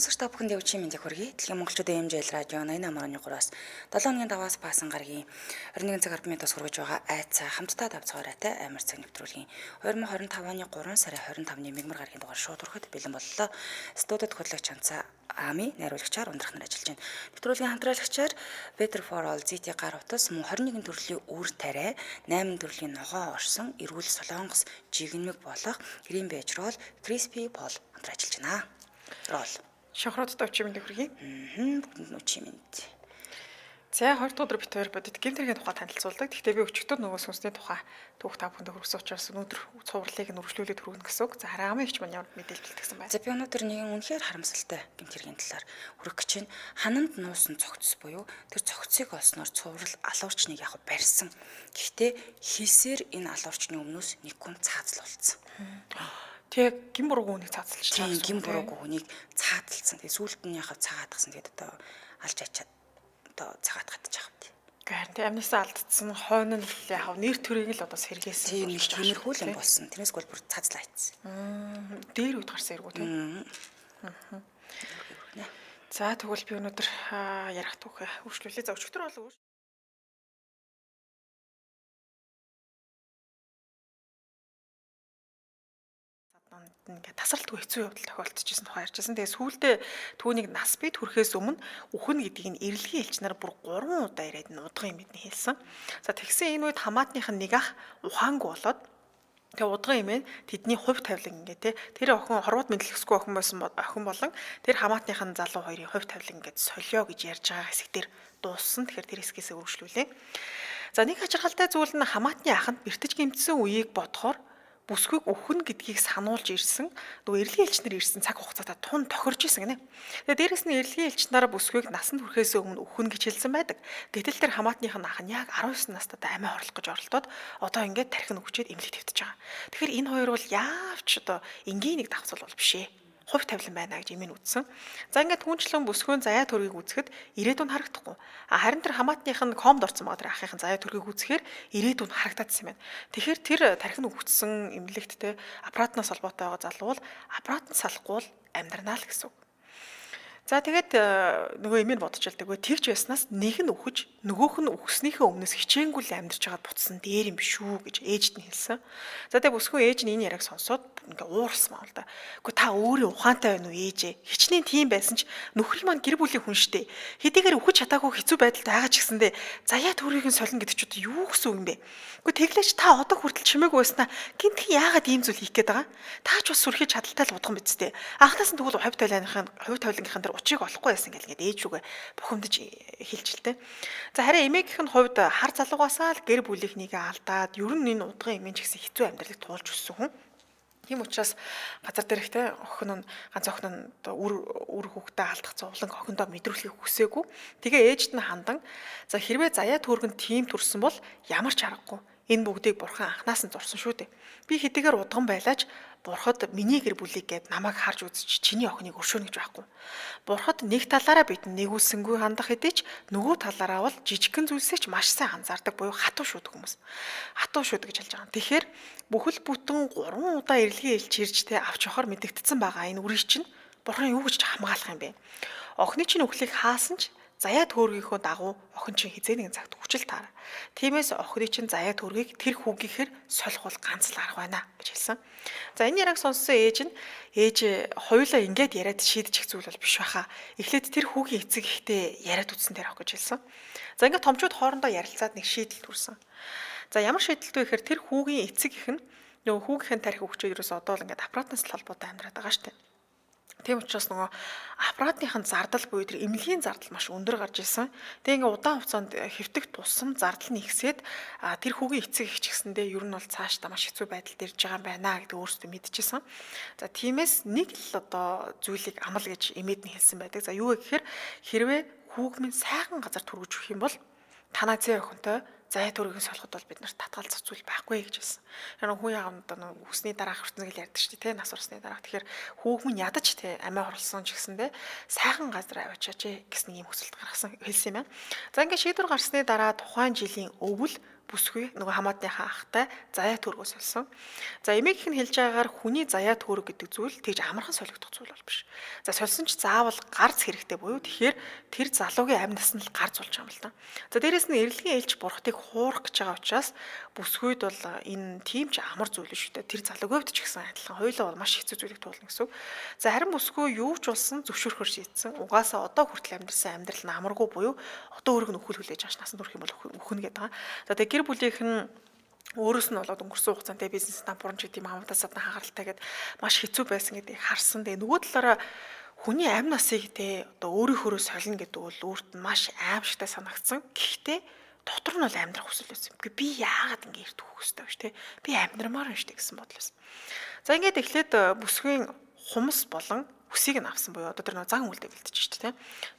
Сонсогч та бүхэнд өвчин мэндийг хүргэе. Дэлхийн монголчуудын эмжээл радио 88.3-аас 7 өдрийн даваас баасан гарагийн 21 цаг 10 минутаас хүргэж байгаа айцаа хамтдаа давцгаараатай амар цаг нэвтрүүлгийн 2025 оны 3 сарын 25-ны мигмар гарагийн дугаар шууд хүрэхэд бэлэн боллоо. Студид хөтлөгч Чанца Ами найруулагчаар ундрах нар ажиллаж байна. Нэвтрүүлгийн хамтраалагчаар Better for All ZT гар утас мөн 21 төрлийн үр тариа, 8 төрлийн ногоо орсон, эргүүл солонгос, жигнэмэг болох Green Beige Roll, Crispy Pol хамтран ажиллаж байна. Roll. Шохруудтай өчимэнд хүргэе. Бүгд өчимэнд. За 20 дахь өдөр бит хоёр бодит гэмтэргийн тухай танилцуулдаг. Гэхдээ би өчигдөр нөгөө сүнсний тухай түүх та бүхэнд хүргэсэн учраас өнөөдөр цувралыг нь үргэлжлүүлээд хүргэнэ гэсэн үг. За хараа амын хч маань ямар мэдээлэл бэлтгэсэн байна. За би өнөөдөр нэгэн үнэхээр харамсалтай гэмтэргийн талаар хүргэх гэж байна. Хананд нуусан цогцос буюу тэр цогцыг олсноор цуврал алуурчныг яг барьсан. Гэхдээ хэлсээр энэ алуурчны өмнөөс нэг хүн цаазлуулсан. Тэг гин буруугүй хүнийг цаацалж байгаа. Тийм гин буруугүй хүнийг цааталсан. Тэгээ сүүлд нь яхав цагаад гасан. Тэгээд одоо алж ачаад одоо цагаад гатж байгаа юм. Гэхдээ тэг амнасаа алдсан хойно нь яхав нэр төрийг л одоо сэргээсэн. Тийм нэг тиймэрхүү юм болсон. Тэрнээс бол бүр цаацлаа ийцсэн. Дээр үед гарсан эргүү тийм. За тэгвэл би өнөөдөр ярих түүхээ үргэлжлүүлээ. За өчигдөр бол ингээд тасралтгүй хэцүү явдал тохиолдчихсэн тухай ярьжсэн. Тэгээ сүүлдээ түүнийг нас бий төрхөөс өмнө үхэн гэдгийг нь эрэлгийн элч нар бүр 3 удаа ирээд нудган юм бидний хэлсэн. За тэгсэн энэ үед хамаатных нь нэг ах ухаангүй болоод тэгээ удган имэн тэдний хувь тавилан ингээд те тэр охин хорвоод мэдлэгсгүй охин байсан охин болон тэр хамаатных нь залуу хоёрын хувь тавилан ингээд солио гэж ярьж байгаа хэсэгтэр дууссан. Тэгэхээр тэр хэсгээс үргэлжлүүлээ. За нэг хачирхалтай зүйл нь хамаатны аханд бэртэж гэмтсэн үеийг бодохоор бүсгүйг өхөн гэдгийг сануулж ирсэн. Нөгөө эрэлгийн элчнэр ирсэн цаг хугацаатай тун тохирж исэн гинэ. Тэгээ дээрэс нь эрэлгийн элч нараа бүсгүйг насанд хүрэхээс өмнө өхөн гэж хэлсэн байдаг. Гэтэл тэр хамаатных нь ах нь яг 19 настайдаа амиа хорлох гэж оролдоод одоо ингээд тархин өгчөөд эмнэлэг твтэж байгаа. Тэгэхээр энэ хоёр бол яавч одоо энгийн нэг давцал бол биш ээ. Хувь тавилан байна гэж имэн үтсэн. За ингээд хүнчлэн бүсгүйн заяа төргийг үзэхэд ирээдүйн харагдахгүй. Харин тэр хамаатных нь комд орсон байгаа тэр ахын заяа төргийг үзэхээр ирээдүйн харагдаадсан байна. Тэгэхээр тэр тархин өгсөн эмнэлэгт те аппаратнаас холбоотой байгаа залуу бол аппарат нь салахгүй бол амьдрнаа л гэсэн үг. За тэгээд нөгөө имэн бодож байлдаг. Тэгж байснаас нэг нь үхэж нөгөөх нь үхснийхээ өмнөөс хичээнгүйл амьдарч байгаад бутсан дээр юм биш үү гэж ээжд нь хэлсэн. За тэгээд бүсгүй ээж нь энэ яриаг сонсоод ингээ уурсан маа л да. Гэхдээ та өөрийн ухаантай байна уу ээжээ? Хичнээн тийм байсан ч нөхрөл маань гэр бүлийн хүн штэ. Хэдийгээр үхэж чадаагүй хэцүү байдалд байгаа ч гэсэндээ заяа төрийг нь солино гэдэг ч одоо юу гэсэн үг юм бэ? Гэхдээ тэглэж та одоо хүртэл чимээгүй байснаа гинтхэн яагаад ийм зүйл хийх гээд байгаа? Та ч бас сүрхий чадaltaй л удхан биз дээ. Анхнаас нь тэгвэл хувь тавилангийнхын дээр учрыг олохгүй байсан гэл ингээд ээж рүүгээ бухимдаж хэлж л дээ. За харин эмээгийнх нь хувьд хар залуугаасаа л гэр бүлийнхнийгээ алдаад ер нь энэ удган эмээн ч гэсэн хэцүү амьдралыг туулж өссөн хүн. Тийм учраас газар дээрхтэй охин нь ганц охин нь үр хүүхдээ алдах зовлон охиндоо мэдрүүлэхийг хүсээгүй. Тэгээ ээжд нь хандан за хэрвээ заяа төргөнд тийм төрсөн бол ямар ч аргагүй. Энэ бүгдийг бурхан анханаас нь зурсан шүү дээ. Би хэдийгээр удган байлаач бурхад миний гэр бүлийг гээд намайг харж үзчих чиний охиныг өршөөнө гэж байхгүй. Бурхад нэг талаараа бид нэгүүлсэнгүй хандах хэдий ч нөгөө талаараа бол жижигхэн зүйлсээ ч маш сайн анзаардаг буюу хатуу шүдэг хүмүүс. Хатуу шүдэг гэж хэлж байгаа. Тэгэхээр бүхэл бүтэн 3 удаа эрэлгийн элч ирж те авч явахаар мэдэгдсэн байгаа энэ үрийг чинь бурхан юу гэж хамгаалах юм бэ? Охины чинь үхлийг хаасан ч заяа төөргийнхөө дагуу охин чинь хизээ нэгэн цагт хүчил таараа. Тиймээс охины чинь заяа төөргийг тэр хүүгийнхэр солих бол ганц л арга байна гэж хэлсэн. За энэ яраг сонссон ээж хоёулаа ингээд яриад шийдчих зүйл бол биш байхаа. Эхлээд тэр хүүгийн эцэг ихтэй яриад үзсэн дээр авах гэж хэлсэн. За ингээд томчууд хоорондоо ярилцаад нэг шийдэл төрсэн. За ямар шийдэлт вэ гэхээр тэр хүүгийн эцэг их нь нөгөө хүүгийнхэн тарих өгчөө ерөөс одоо л ингээд аппаратнаас л холбоотой амьдраад байгаа штеп. Тийм учраас нөгөө аппаратныхын зардал буюу тэр эмнэлгийн зардал маш өндөр гарч ирсэн. Тэгээ ингээ удаан хугацаанд хэвтэх тусам зардал нь ихсээд тэр хүүгийн эцэг их ч гэсэндээ ер нь бол цаашдаа маш хэцүү байдалд ирж байгаа юм байна гэдэг өөрсдөө мэдчихсэн. За тиймээс нэг л одоо зүйлийг амал гэж эмээд нь хэлсэн байдаг. За юу вэ гэхээр хэрвээ хүүг минь сайхан газар түргэж өгөх юм бол танаа зээ охинтой заяа төрөгийг солиход бол бид нарт татгалзах зүйл байхгүй гэж хэлсэн. Яг хүн яамд үсний дараах хүртнэг л ярьдаг шүү дээ, нас урсны дараах. Тэгэхээр хүүг минь ядаж те амиа хорлсон ч гэсэндээ сайхан газар аваачаач гэсэн ийм хүсэлт гаргасан хэлсэн юм байна. За ингээд шийдвэр гарсны дараа тухайн жилийн өвөл бүсгүй нөгөө хамаатныхаа ахтай заяа төргөөс олсон. За эмээгийнх нь хэлж байгаагаар хүний заяа төрөг гэдэг зүйл тэгж амархан солигдох зүйл бол биш. За сольсон ч заавал гарц хэрэгтэй буюу тэгэхээр тэр залуугийн амь нас нь л гарц болж байгаа юм л да. За дээрэс нь эрэлгийн ээлж бурхтыг хуурах гэж байгаа учраас бүсгүйд бол энэ тийм ч амар зүйл шүү дээ. Тэр залуугийн хувьд ч гэсэн адилхан хоёулаа бол маш хэцүү зүйлийг туулна гэсэн үг. За харин бүсгүй юу ч болсон зөвшөөрөхөр шийдсэн. Угаасаа одоо хүртэл амьдрсан амьдрал нь амаргүй буюу одоо өөрөг нь өхөл хүлээж авч насан турх юм бол өхнө гэдэг. За тэгээ гэр бүлийнх нь өөрөөс нь болоод өнгөрсөн хугацаанд бизнес дампуурч гэдэг юм хамтаас одоо хагаралтайгээд маш хэцүү байсан гэдгийг харсан. Тэгээ нөгөө талаараа хүний амь насыг те одоо өөрийнхөө солино гэдэг бол өөрт нь маш аимшигтай санагдсан. Гэхдээ дотор нь бол амьдрах хүсэл байсан. Би яагаад ингэ эрт өгөх ёстой вэ те? Би амьдрмаар юм штэ гэсэн бодол байсан. За ингээд эхлээд бүсгийн хумс болон үсийг нь авсан буюу одоо тэр нэг зан үйлдэл бэлтэж штэ те.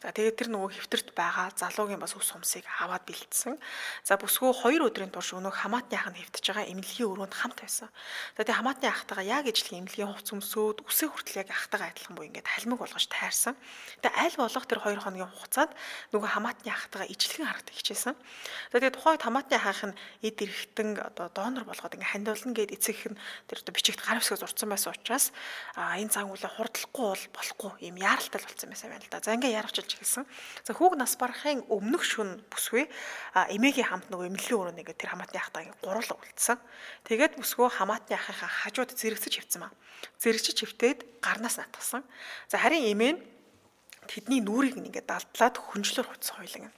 За тэгээд тэр нөгөө хэвтэрт байгаа залуугийн бас ус хумсыг аваад бэлдсэн. За бүсгүй 2 өдрийн турш өнөө хамаатны ах нь хэвтэж байгаа эмнэлгийн өрөөнд хамт байсан. За тэгээд хамаатны ахтайгаа яг ижлэх эмнэлгийн хувц өмсөөд үсээ хүртэл яг ахтайгаа адилхан буюу ингээд халмиг болгож тайрсан. Тэгээд аль болох тэр 2 хоногийн хугацаанд нөгөө хамаатны ахтайгаа ижлэхэн харагдах хичээсэн. За тэгээд тухайд хамаатны ахын нь эд эрэхтэн одоо донор болгоод ингээд хандуулна гэд эцэг их нь тэр одоо бичигт гар хэсгээ зурцсан байсан учраас энэ зан үйлээ хурдлахгүй болохгүй юм яаралтай болсон байсан байна л да. За ингээ яарвчилж эхэлсэн. За хүүг нас барахын өмнөх шөнө бүсгүй эмээгийн хамт нөгөө эмнэлгийн өрөөнд ингээ тэр хамаатны ахтаа ингээ гурлаа үлдсэн. Тэгээд бүсгүй хамаатны ахынхаа хажууд зэрэгцэж хөвцөн маа. Зэрэгчж хөвтөөд гарнаас натгсан. За харин эмээ нь тэдний нүрийг ингээ далдлаад хөнжлөр хуцсан хойлон.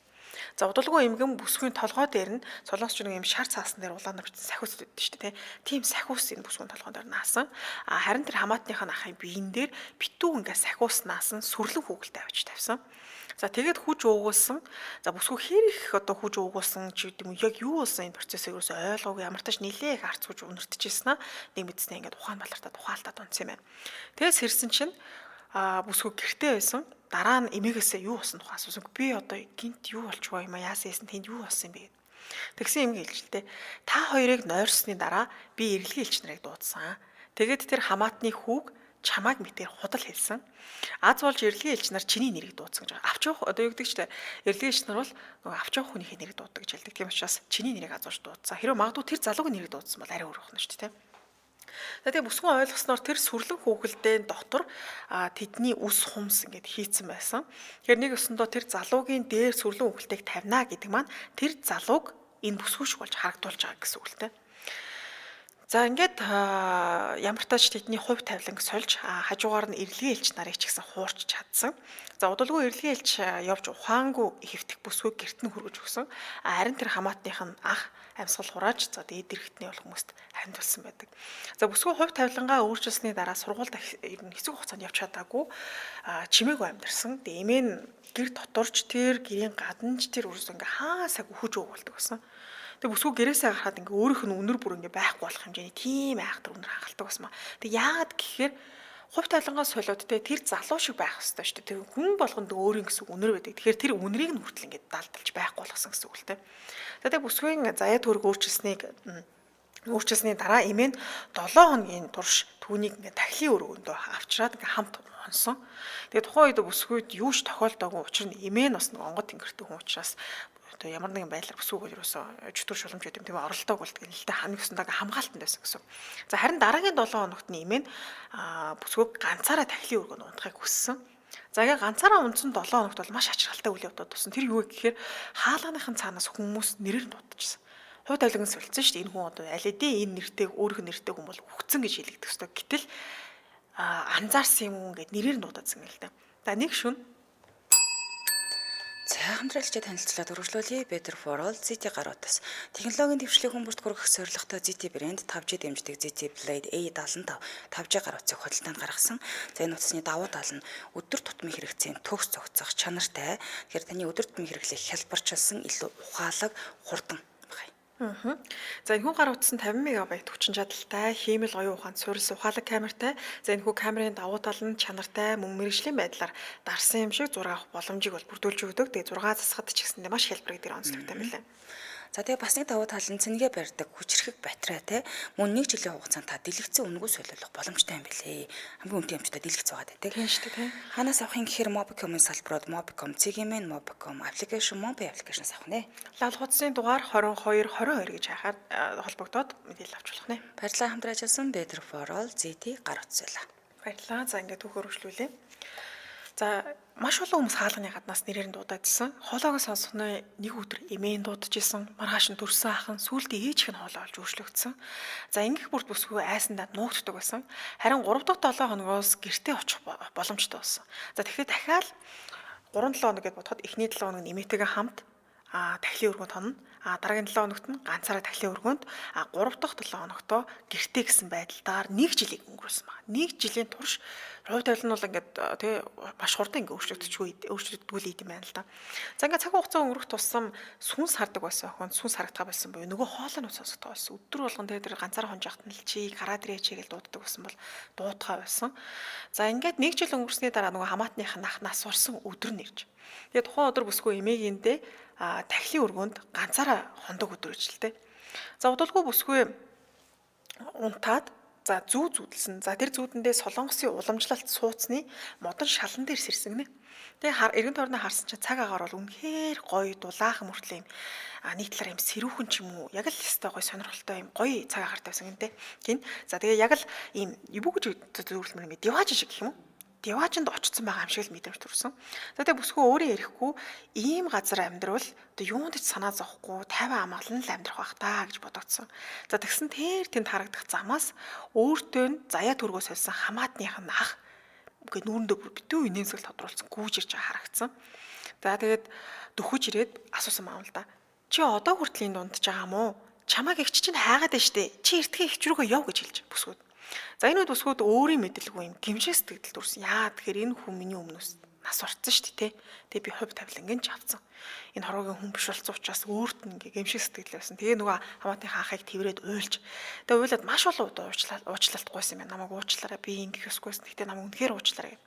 За удалгүй эмгэн бүсгийн толгой дээр нь солонгосч нэг юм шар цаасан дээр улаанаар бичсэн сахиус дэвдэж шүү дээ. Тийм сахиус энэ бүсгийн толгойн дээр наасан. Харин тэр хамаатныхаа ахын биеийн дээр битүү ингээ сахиус наасан сүрлэг хүүгэлтэй авч тавьсан. За тэгээд хүж уугуулсан. За бүсгүй хэр их одоо хүж уугуулсан ч гэдэм яг юу болсон энэ процессыг ерөөсөй ойлгоогүй ямар тач нилээ их арц хүж өнөртөжсэн аа. Нэг мэдснээ ингээд ухаан балартаа тухаалтаад унтсан юм байна. Тэгээс хэрсэн чинь бүсгүй гэртээ байсан. Дараа нь эмээгээсээ юу болсон тухай асуусан. Би одоо гинт юу болчихвоо юм аа яасан яасан тэнд юу болсон юм бэ? Тэгсэн эмгээ хэлж л дээ. Та хоёрыг нойрсны дараа би эрэлгийн элч нарыг дуудсан. Тэгээд тэр хамаатны хүүг чамайг мэтэр худал хэлсэн. Аз болж эрэлгийн элч нар чиний нэрийг дуудсан гэж. Авч явах одоо юу гэдэг ч эрэлгийн элч нар бол нөгөө авч явах хүнийхээ нэрийг дууддаг гэж хэлдэг. Тийм учраас чиний нэрийг аз болж дуудсан. Хэрэв магадгүй тэр залуугийн нэрийг дуудсан бол арай өөр болох нь шүү дээ. Тэгээ бүсгүйн ойлгосноор тэр сүрлэг хүүхэлдэйн дотор тэдний үс хумс ингээд хийцэн байсан. Тэгэхээр нэг өсөндөө тэр залуугийн дээр сүрлэг хүүхэлдэйг тавина гэдэг маань тэр залууг энэ бүсгүй шиг болж харагдуулж байгаа гэсэн үг л дээ. За ингээд ямар тач тэдний хувь тавиланг сольж хажуугаар нь эрэлгийн элч нарыг ч гэсэн хуурч чадсан. За удалгүй эрэлгийн элч явж ухаангүй хэвтэх бүсгүй гэрт нь хүргэж өгсөн. Харин тэр хамаатных нь ах амьсгал хурааж за дээд эрхтний бол хүмүүст хандвалсан байдаг. За бүсгүй хувь тавилангаа өөрчилсөний дараа сургуульд ер нь хэсэг хугацаанд явж чадаагүй чимээгүй амьдарсан. Тэгээ эмээ нь гэр доторч тэр гэрийн гаднаж тэр үрс ингээ хаасаг хүж уугуулдаг байсан. Тэгээ бүсгүй гэрээсээ гарахад ингээ өөрийнх нь өнөр бүр ингээ байхгүй болох хэмжээний тийм айхтар өнөр хангалдаг байсан маа. Тэг яагаад гэхээр хувь тавилангаа солиод тэр залуу шиг байх хэрэгтэй шүү дээ. Тэр хүн болгонд өөрийн гэсэн үнэр байдаг. Тэгэхээр тэр үнэрийг нь хүртэл ингээ далдалж байхгүй болгосон гэсэн үг л дээ. Тэгээ бүсгийн заяа төрөг өөрчилсний дараа эмээ нь 7 хоногийн турш түүнийг ингээ тахилын өрөөндөө авчираад ингээ хамт онсон. Тэгээ тухайн үед бүсгүйд юу ч тохиолдоогүй учир нь эмээ нь бас нэг онгод тэнгэртэй хүн учраас одоо ямар нэгэн байдлаар бүсгүйгээр ерөөсөө чөтгөр шуламж гэдэг юм оролдог болдго юм л да хань гэсэндээ хамгаалтанд байсан гэсэн. За харин дараагийн 7 хоногт нь эмээ нь бүсгүйг ганцаараа тахилын өргөнд унтахыг хүссэн. За ингээ ганцаараа унтсан 7 хоногт бол маш ачаалалтай үйл явдал туссан. Тэр юу гэхээр хаалганыхын цаанаас хүмүүс нэрээр дуудчихсан. Хувь тавилан солилцсон шүү дээ. Энэ хүн одоо аль эдийн энэ нэртэй өөрийнх нь нэртэй хүн бол үхсэн гэж хэлэгдэх ёстой. Гэтэл анзаарсан юм ингээд нэрээр дуудацсан юм л да. За нэг шүн Хамтралчид танилцуулаад өргөжлүүлье. Better for all ZT гаруудаас технологийн дэвшлиг хүмүүст хүргэх зорилготой ZT брэнд 5G дэмждэг ZT Blade A75 5G гаруудыг худалдаанд гаргасан. За энэ утасны давуу тал нь өдөр тутмын хэрэгцээнд төгс зогцох чанартай. Тэгэхээр таны өдөр тутмын хэрэглэх хялбарчилсан илүү ухаалаг хурдан байна. За энэ хүн гар утас нь 50 МБ хүчин чадалтай, хиймэл оюун ухаанд суурилсан ухаалаг камертай. За энэ хүн камерын давуу тал нь чанартай, мөн мэрэгжлийн байдлаар дарсан юм шиг зураг авах боломжийг бол бүрдүүлж өгдөг. Тэгээ 6 засахад ч гэсэндээ маш хялбар гэдгээр онцлогтой байлаа. За тэгээ бас нэг давуу тал нь цэнгээ барьдаг хүчрхэг батарей те мөн 1 жилийн хугацаанд та дэлгэцэн үнэгүй солиулах боломжтой юм билээ. Хамгийн үнэтэй юмчтай дэлгэц байгаа байдаг. Тийм шүү дээ. Ханаас авахын гэхээр Mobicom-ын салбарууд Mobicom, Cgmen, Mobicom, application, Mobi application-аас авах нэ. Лал хуудасны дугаар 22 гэж хахаар холбогдоод мэдээлэл авч болох нэ. Баярлалаа хамтран ажилласан Better for All ZT гар утсаалаа. Баярлалаа. За ингээд түүхээр өргөжлүүлээ. За маш олон хүмүүс хаалганы гаднаас нэрээр нь дуудаадсэн. Хоолойгоо сонсох нь нэг өдөр эмээн дуудаж исэн. Маргааш нь төрсөн ахын сүүлдээ ээжих нь хоолой олж өөрчлөгдсөн. За ингэх бүрт бүсгүй айсандаа нуугддаг байсан. Харин 3 дахь 7 хоногоос гэртээ очих боломжтой болсон. За тэгэхээр дахиад 3-7 хоног гэдээ бодоход эхний 7 хоног нэмээтэйгээ хамт тахилын өргөнд хонно. Дараагийн 7 хоногт нь ганцаараа тахилын өргөнд 3 дахь 7 хоногтоо гэртээ гэсэн байдалтаар 1 жилийг өнгөрүүлсэн байна. 1 жилийн турш хувь тавилан нь бол ингээд тий маш хурдан ингээд өөрчлөгддгүүл юм байна л да. За ингээд цаг хугацаа өнгөрөх тусам сүнс хардаг байсан охин сүнс харагдах байсан буюу нөгөө хоолойнууд сонсогдох байсан. Өдөр болгон тэр ганцаараа хонж яхад нь л чи гараад ирээч гэж дууддаг байсан бол дуутахаа байсан. За ингээд 1 жил өнгөрсний дараа нөгөө хамаатных нь ах нас урсан өдөр нэрж. Тэгээд тухайн өдөр бүсгүй эмээгээндээ тахилын өргөнд ганцаараа хондог өдөр өжилтэй. За удалгүй бүсгүй унтаад за зүү зүүдэлсэн. За тэр зүүдэндээ солонгосын уламжлалт сууцны модон шалан дээр сэрсэгнэ. Тэгээ эргэн тойрноо харсан чинь цаг агаар бол үнэхээр гоё дулаахан мөртлөө юм нийт талаар юм сэрүүхэн ч юм уу яг л өстой гоё сонирхолтой юм гоё цаг агаартай байсан гэнэ. Гин. За тэгээ яг л ийм юу гэж зөвлөмөр юм дивааж шиг гэх юм уу? Диваажинд очсон байгаа юм шиг л мэдрэмж төрсөн. За тэгээ бүсгүй өөрөө ярихгүй ийм газар амьдрал одоо юунд ч санаа зовхгүй тайван амгалан л амьдрах байх таа гэж бодогдсон. За тэгсэн тэр тэнд харагдах замаас өөртөө нь заяа төргөөс олсон хамаатных нь ах үгүй нүүрэндээ бүр битүү инээмсэл тодруулсан гүйж ирж байгаа харагдсан. За тэгээд дөхөж ирээд асуусан маам л да. Чи одоо хүртлийн дундж байгаа юм уу? Чамайг эгч чинь хайгаад байна штэ. Чи эртхэн эгч рүүгээ яв гэж хэлж бүсгүүд. За энэ үед бүсгүүд өөрийн мэдлгүй юм гимшээ сэтгэл төрсөн. Яа тэгэхээр энэ хүн миний өмнөөс нас орсон шүү дээ. Тэгээ би хувь тавилангийн ч авцсан. Энэ хороогийн хүн биш болсон учраас өөрт нь ингээ гимшээ сэтгэл байсан. Тэгээ нөгөө хамаатныхаа ахыг тэрвэрэд уйлж. Тэгээ уйлаад маш олон удаа уучлалт гуйсан юм байна. Намайг уучлаарай. Би ингээ хэсгүйсэн. Гэтэ намайг үнэхээр уучлаарай гэв.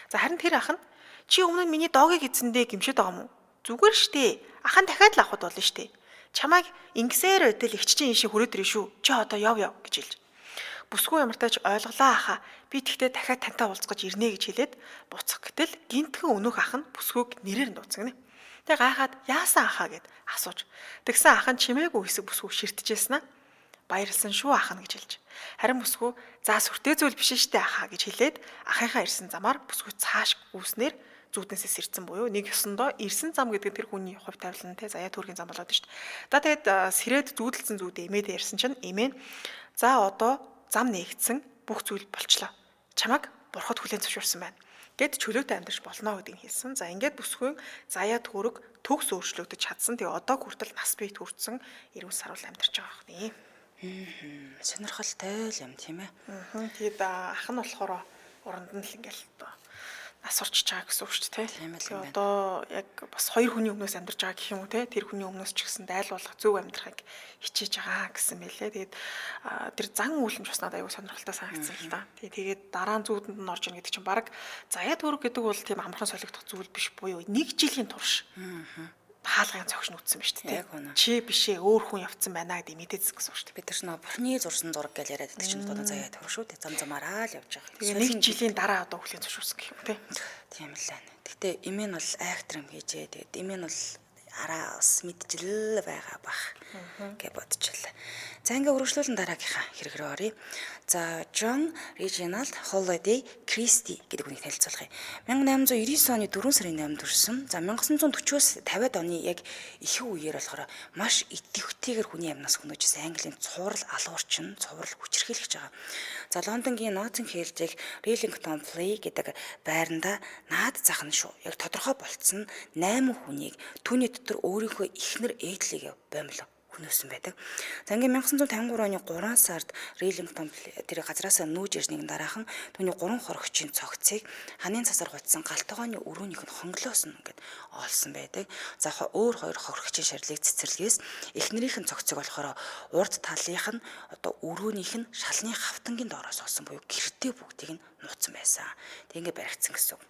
За харин тэр ах нь чи өмнө нь миний доогийг эзэндээ гимшээд байгаа юм уу? Зүгээр штэ. Ах нь дахиад л авахд болно штэ. Чамайг ингэсээр байтал эгч чинь ийшээ хүрээд ирээ шүү. Чи одоо яв гэж хэлж. Бүсгүй ямартайч ойлголаа ахаа. Би тэгтээ дахиад тантай уулзгаж ирнэ гэж хэлээд буцах гэтэл гинтхэн өнөөх ах нь бүсгүйг нэрээр нь дууцгана. Тэгээ гайхаад яасан ахаа гэд асууж. Тэгсэн ах нь чимээгүй хэсэг бүсгүй ширтжсэн аа. Баярлсан шүү ах нь гэж хэлж. Харин бүсгүй за сүртэй зүйл биш штэ ахаа гэж хэлээд ахынхаа ирсэн замаар бүсгүй цааш гүйснээр зүуднээсээ сэрцэн буюу нэг ёсондоо ирсэн зам гэдэг нь тэр хүний хувь тавилан те заяа төргийн зам болоод шүү дээ. За тэгээд сэрээд зүүдэлсэн зүүдээ эмээд ярьсан чинь эмээ за одоо зам нээгдсэн бүх зүйл болчлоо. Чамайг бурхад хүлээн зөвшөөрсөн байна. Гэт чөлөөтэй амьдарч болно гэдгийг хэлсэн. За ингээд бүсгүй заяа төрөг төгс өөрчлөгдөж чадсан. Тэгээ одоо хүртэл нас бие төрсэн эрүүл саруул амьдарч байгаа хэрэг. Сонирхолтой л юм тийм ээ. Тэгээд ах нь болохоор уранд нь л ингээл нас орчиж байгаа гэсэн үг шүү дээ. Тийм ээ. Одоо яг бас хоёр хүний өмнөөс амьдарч байгаа гэх юм уу те тэр хүний өмнөөс ч гэсэн дайлуулах зөв амьдрахыг хичээж байгаа гэсэн мэлээ. Тэгээд тэр зан үйлч бас надад аягүй сонирхолтой санагдсан л да. Тэгээд дараа нь зүүдэнд нь орж ийн гэдэг чинь баг заяа төрөг гэдэг бол тийм амархан солигдох зүйл биш буюу 1 жилийн турш хаалгын цогш нь үтсэн ба шүү дээ. Чи бишээ өөр хүн явцсан байна гэдэг мэдээдсэн гэсэн үг шүү дээ. Бид нар ч нөө бурхны зурсан зураг гэж яриад байдаг чинь одоо заяа төр шүү дээ. Зам замаараа л явж байгаа. Тэгээ 1 жилийн дараа одоо хүлээн зөвшөөрсөн гэх юм те. Тийм л байна. Гэтэ эмээ нь бол актер юм хийжээ. Тэгээд эмээ нь бол араас мэджил байгаа бах гэж бодчихлаа. За ингээ үргэлжлүүлэн дараагийнхаа хэрэг рүү оръё. За John Reginald Holiday Christie гэдэг хүнийг танилцуулах юм. 1899 оны 4 сарын 8-нд төрсөн. За 1940-оос 50-ад оны яг ихэнх үеэр болохоор маш идэвхтэйгээр хүний амнаас хөнөөжсөн Английн цуврал алуурчин, цуврал хүчирхийлэгч байгаа. За Лондонгийн Notting Hill-ийг Rillington Play гэдэг байранда наад зах нь шүү. Яг тодорхой болцсон 8 хүнийг түүний дотор өөрийнхөө эхнэр ээдлийг боомлоо хүнөөсөн байдаг. За ингээм 1953 оны 3 сард Rillington тэр газраас нүүж ирснийг дараахан түүний 3 хорогчийн цогцыг ханын цасаар гутсан галтгооны өрөөнийх нь хонглоос нь ингээд олсон байдаг. За өөр 2 хорогчийн шарилыг цэцэрлэгээс эхнэрийнх нь цогцыг болохоор урд талынх нь одоо өрөөнийх нь шалны хавтангийн доороос олсон буюу гэртээ бүгдийг нь нууцсан байсан. Тэг ингээд баригдсан гэсэн үг.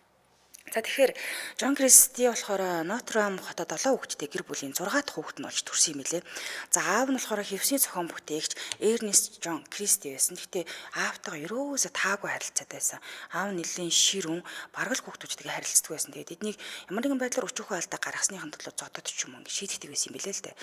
За тэгэхээр Жон Кристи болохоор Нотр-Дам хотод 7 хүүхэдтэй гэр бүлийн 6 дахь хүүхэд нь болж төрсөн юм билээ. За аав нь болохоор хевсний зохион бүтээгч Эрнест Жон Кристи байсан. Гэхдээ аавтайгаа ерөөсө таагүй харилцаатай байсан. Аав нь нэлийн ширүүн, бараг л хүүхдүүдтэйгээ харилцдаг байсан. Тэгээд эднийг ямар нэгэн байдлаар өчүүхөө алдаа гаргасныхын төлөө зодод ч юм уу ингэ шийддэг байсан юм билээ л дээ.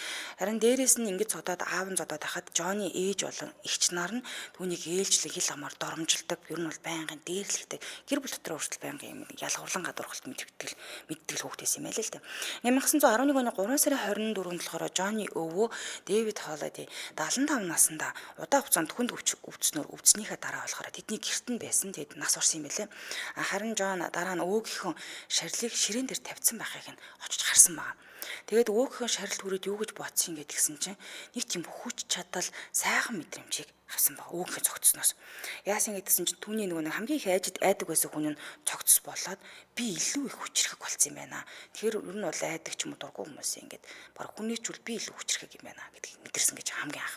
Харин дээрээс нь ингэж зодоод аав нь зодоод хахад Жоны ээж болон эгч нар нь түүнийг ээлжлэг хил амаар доромжилдог. Ер нь бол байнгын дээрлэгтэй гэр бүл дотор өөрчлөлт байнгын юм ялгуурлан гадуурхалт мэддэг хүүхдээс юм байл л дээ. 1911 оны 3 сарын 24-нд болохоор Жоны өвөө Дэвид Холлиди 75 наснда удаан хугацаанд хүнд өвчснөөр өвдснийхээ дараа болохоор тэдний гэрт нь байсан. Тэгэд нас орсон юм байлээ. Харин Жон дараа нь өвөөгийнхөө шарилыг ширээн дээр тавьсан байхыг нь очиж харсан байна. Тэгээд өвөөгийнхөө шарил түрээд юу гэж бодсон юм гэдгсэн чинь нэг тийм хүч чадал сайхан мэдрэмжийг авсан баг өвөөгийнхөө цогцсноос. Яасан гэдгсэн чинь түүний нөгөө хамгийн их айдаг байсан хүн нь цогцс болоод би илүү их хүчрэх болсон юм байна. Тэгэхээр ер нь бол айдаг ч юм уу дургүй хүмүүс ингээд баг хүний ч үл би илүү хүчрэх юм байна гэдгийг мэдэрсэн гэж хамгийн анх.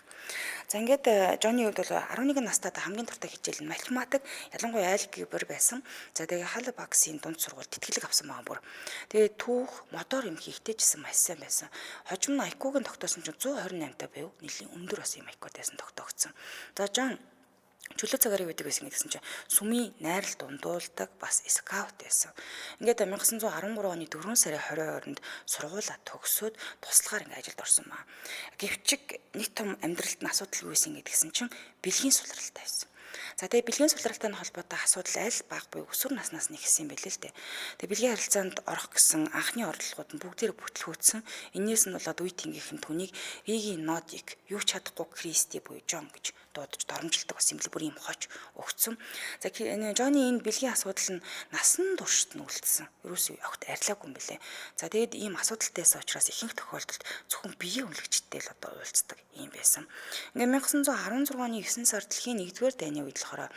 За ингээд Жоны хувьд бол 11 настайд хамгийн дуртай хичээл нь математик, ялангуяа алгебр байсан. За тэгээ Halifax-ийн дунд сургуульд тэтгэлэг авсан байгаа бүр. Тэгээ түүх, мотор юм хийхтэй ч гэсэн маш сайн байсан. Хожим нь IQ-г нь тогтоосон чинь 128 та байв. Нэлийн өндөр бас юм IQ-тайсан тогтоогдсон. За Жон чөлөө цагаарыг байдаг байсан гэсэн чинь сүмийн найрал дундуулдаг бас скаут байсан. Ингээд 1913 оны 4 сарын 22-нд сургуулаа төгсөөд туслагаар ингээд ажилд орсон маа. Гэвчиг нэг том амьдралд нь асуудал юу байсан гэдгсэн чинь бэлгийн сулралтай байсан. За тэгээ бэлгийн сулралтай нь холбоотой асуудал аль баг буй өсвөр наснаас нэгсэн юм билээ л дээ. Тэгээ бэлгийн харилцаанд орох гэсэн анхны орлогууд нь бүгдээр бүтлгүүцсэн. Энээс нь болоод үе тэнгийнхэн түүнийг Вигийн Нодик юу ч чадахгүй Кристи буюу Жон гэж дуудаж доромжилдог бас юм л бүр юм хоч өгцөн. За Жоны энэ бэлгийн асуудал нь насан туршид нь үлдсэн. Ерөөсөө огт арилаагүй юм билээ. За тэгээд ийм асуудалтайс учраас ихэнх тохиолдолд зөвхөн биеийн үнэлэгчтэй л одоо уулздаг юм байсан. Ингээд 1916 оны 9 сар дэлхийн 1-р дайны үед болохоор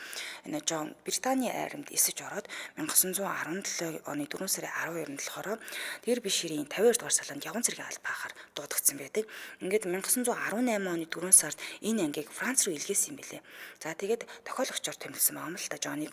энэ Жон Британий айрамд эсэж ороод 1917 оны 4 сарын 12-нд болохоор тэр биширийн 52 дугаар салонд явган цэргийн албаахаар дуудагдсан байдаг. Ингээд 1918 оны 4 сард энэ ангийг Франц руу илгээсэн юм билээ. За тэгээд тохиологчоор томилсон байгаа юм л та Жоныг.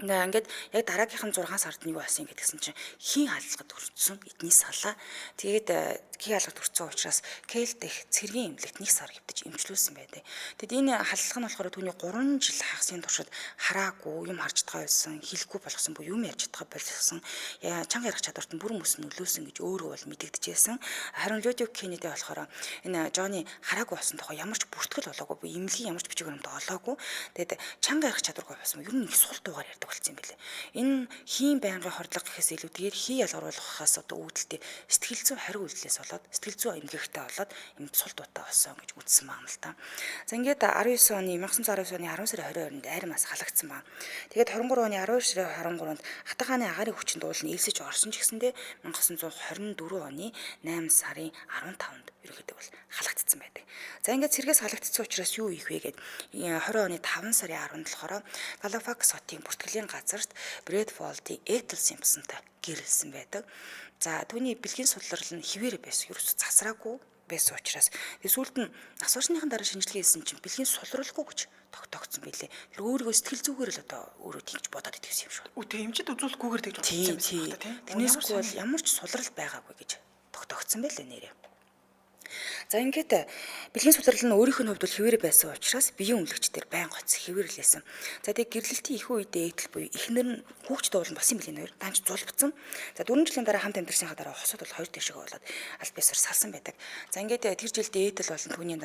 Ингээд яг дараагийнхан 6 сард нь юу болсон гэдгсэн чинь хийн халдлагад өртсөн эдний салаа. Тэгээд хийн халдлагад өртсөн учраас Кельт их цэргийн эмнэлэгт 1 сар хэвтэж эмчлүүлсэн байдаг. Тэгэд энэ халдлага нь болохоор түүний 3 жил хагасын туршид хараагүй, юм харж байгаа байсан, хэлэхгүй болгосон буюу юм ярьж байгаа болсон. Чанга ярих чадварт нь бүрэн мөс нөлөөсөн гэж өөрөө бол мэдэгдэжсэн. Харин Людвиг Кеннеди болохоор энэ Жоны хараагүй болсон тухай ямар ч бүртгэл олоогүй, эмнэлгийн ямар ч бичиг баримт олоогүй. Тэгэд чанга ярих чадваргүй болсон. Ер нь их сул дуугаар ярьдаг болсон юм билээ. Энэ хийн байнгын хордлого гэхээс илүүтэйгээр хий ялгаруулахаас одоо үүдэлтэй сэтгэл зүйн хариу үйлдэлээс болоод сэтгэл зүйн эмгэгтэй болоод юм сул дуутай болсон гэж үзсэн байна л та. За ингээд 1919 оны 10 сарын 22-нд айрамаас халагдсан байна. Тэгээд 23 оны 12 сарын 23-нд хатгааны агаарын хүчин дуулан ээлсэж орсон ч гэсэндээ 1924 оны 8 сарын 15-нд ерөнхийдөө бол халагдсан байдаг. За ингээд цэргээс халагдсан учраас юу ийх вэ гэд 20 оны 5 сарын 10-нд болохоор Halifax хотын бүртгэлийн газарт Брэдфолдын Ethel Simpsonтай гэрэлсэн байдаг. За түүний бэлгийн сулрал нь хിവэр байсан. Ерөөс засраагүй байсан учраас сүүлд нь нас орсныхан дараа шинжилгээ хийсэн чинь бэлгийн сулралгүй гэж тогтоогдсон билээ. Тэр өөрийгөө сэтгэл зүгээр л одоо өөрөө тэгж бодоод итгэсэн юм шиг. Үгүй эмчэд үзүүлэхгүйгээр тэгж бодсон юм байна тийм. Тэрнээсгүй бол ямар ч сулрал байгаагүй гэж тогтоогдсон байлээ нэрээ. За ингээд бэлгийн сулрал нь өөрийнх нь хувьд бол хിവэр байсан учраас биеийн үнэлэгчдэр байн гоц хിവэрлээсэн. За тэгээд гэрлэлтийн их үедээ Ethel буюу эхнэр нь хүүхд дуулан бас юм билээ нэр. Данч зулбцсан. За 4 жилийн дараа хамт амьдарсныхаа дараа хосод бол 2 дэшег болоод аль бисаар салсан байдаг. За ингээд тэр жилдээ Ethel болон түүний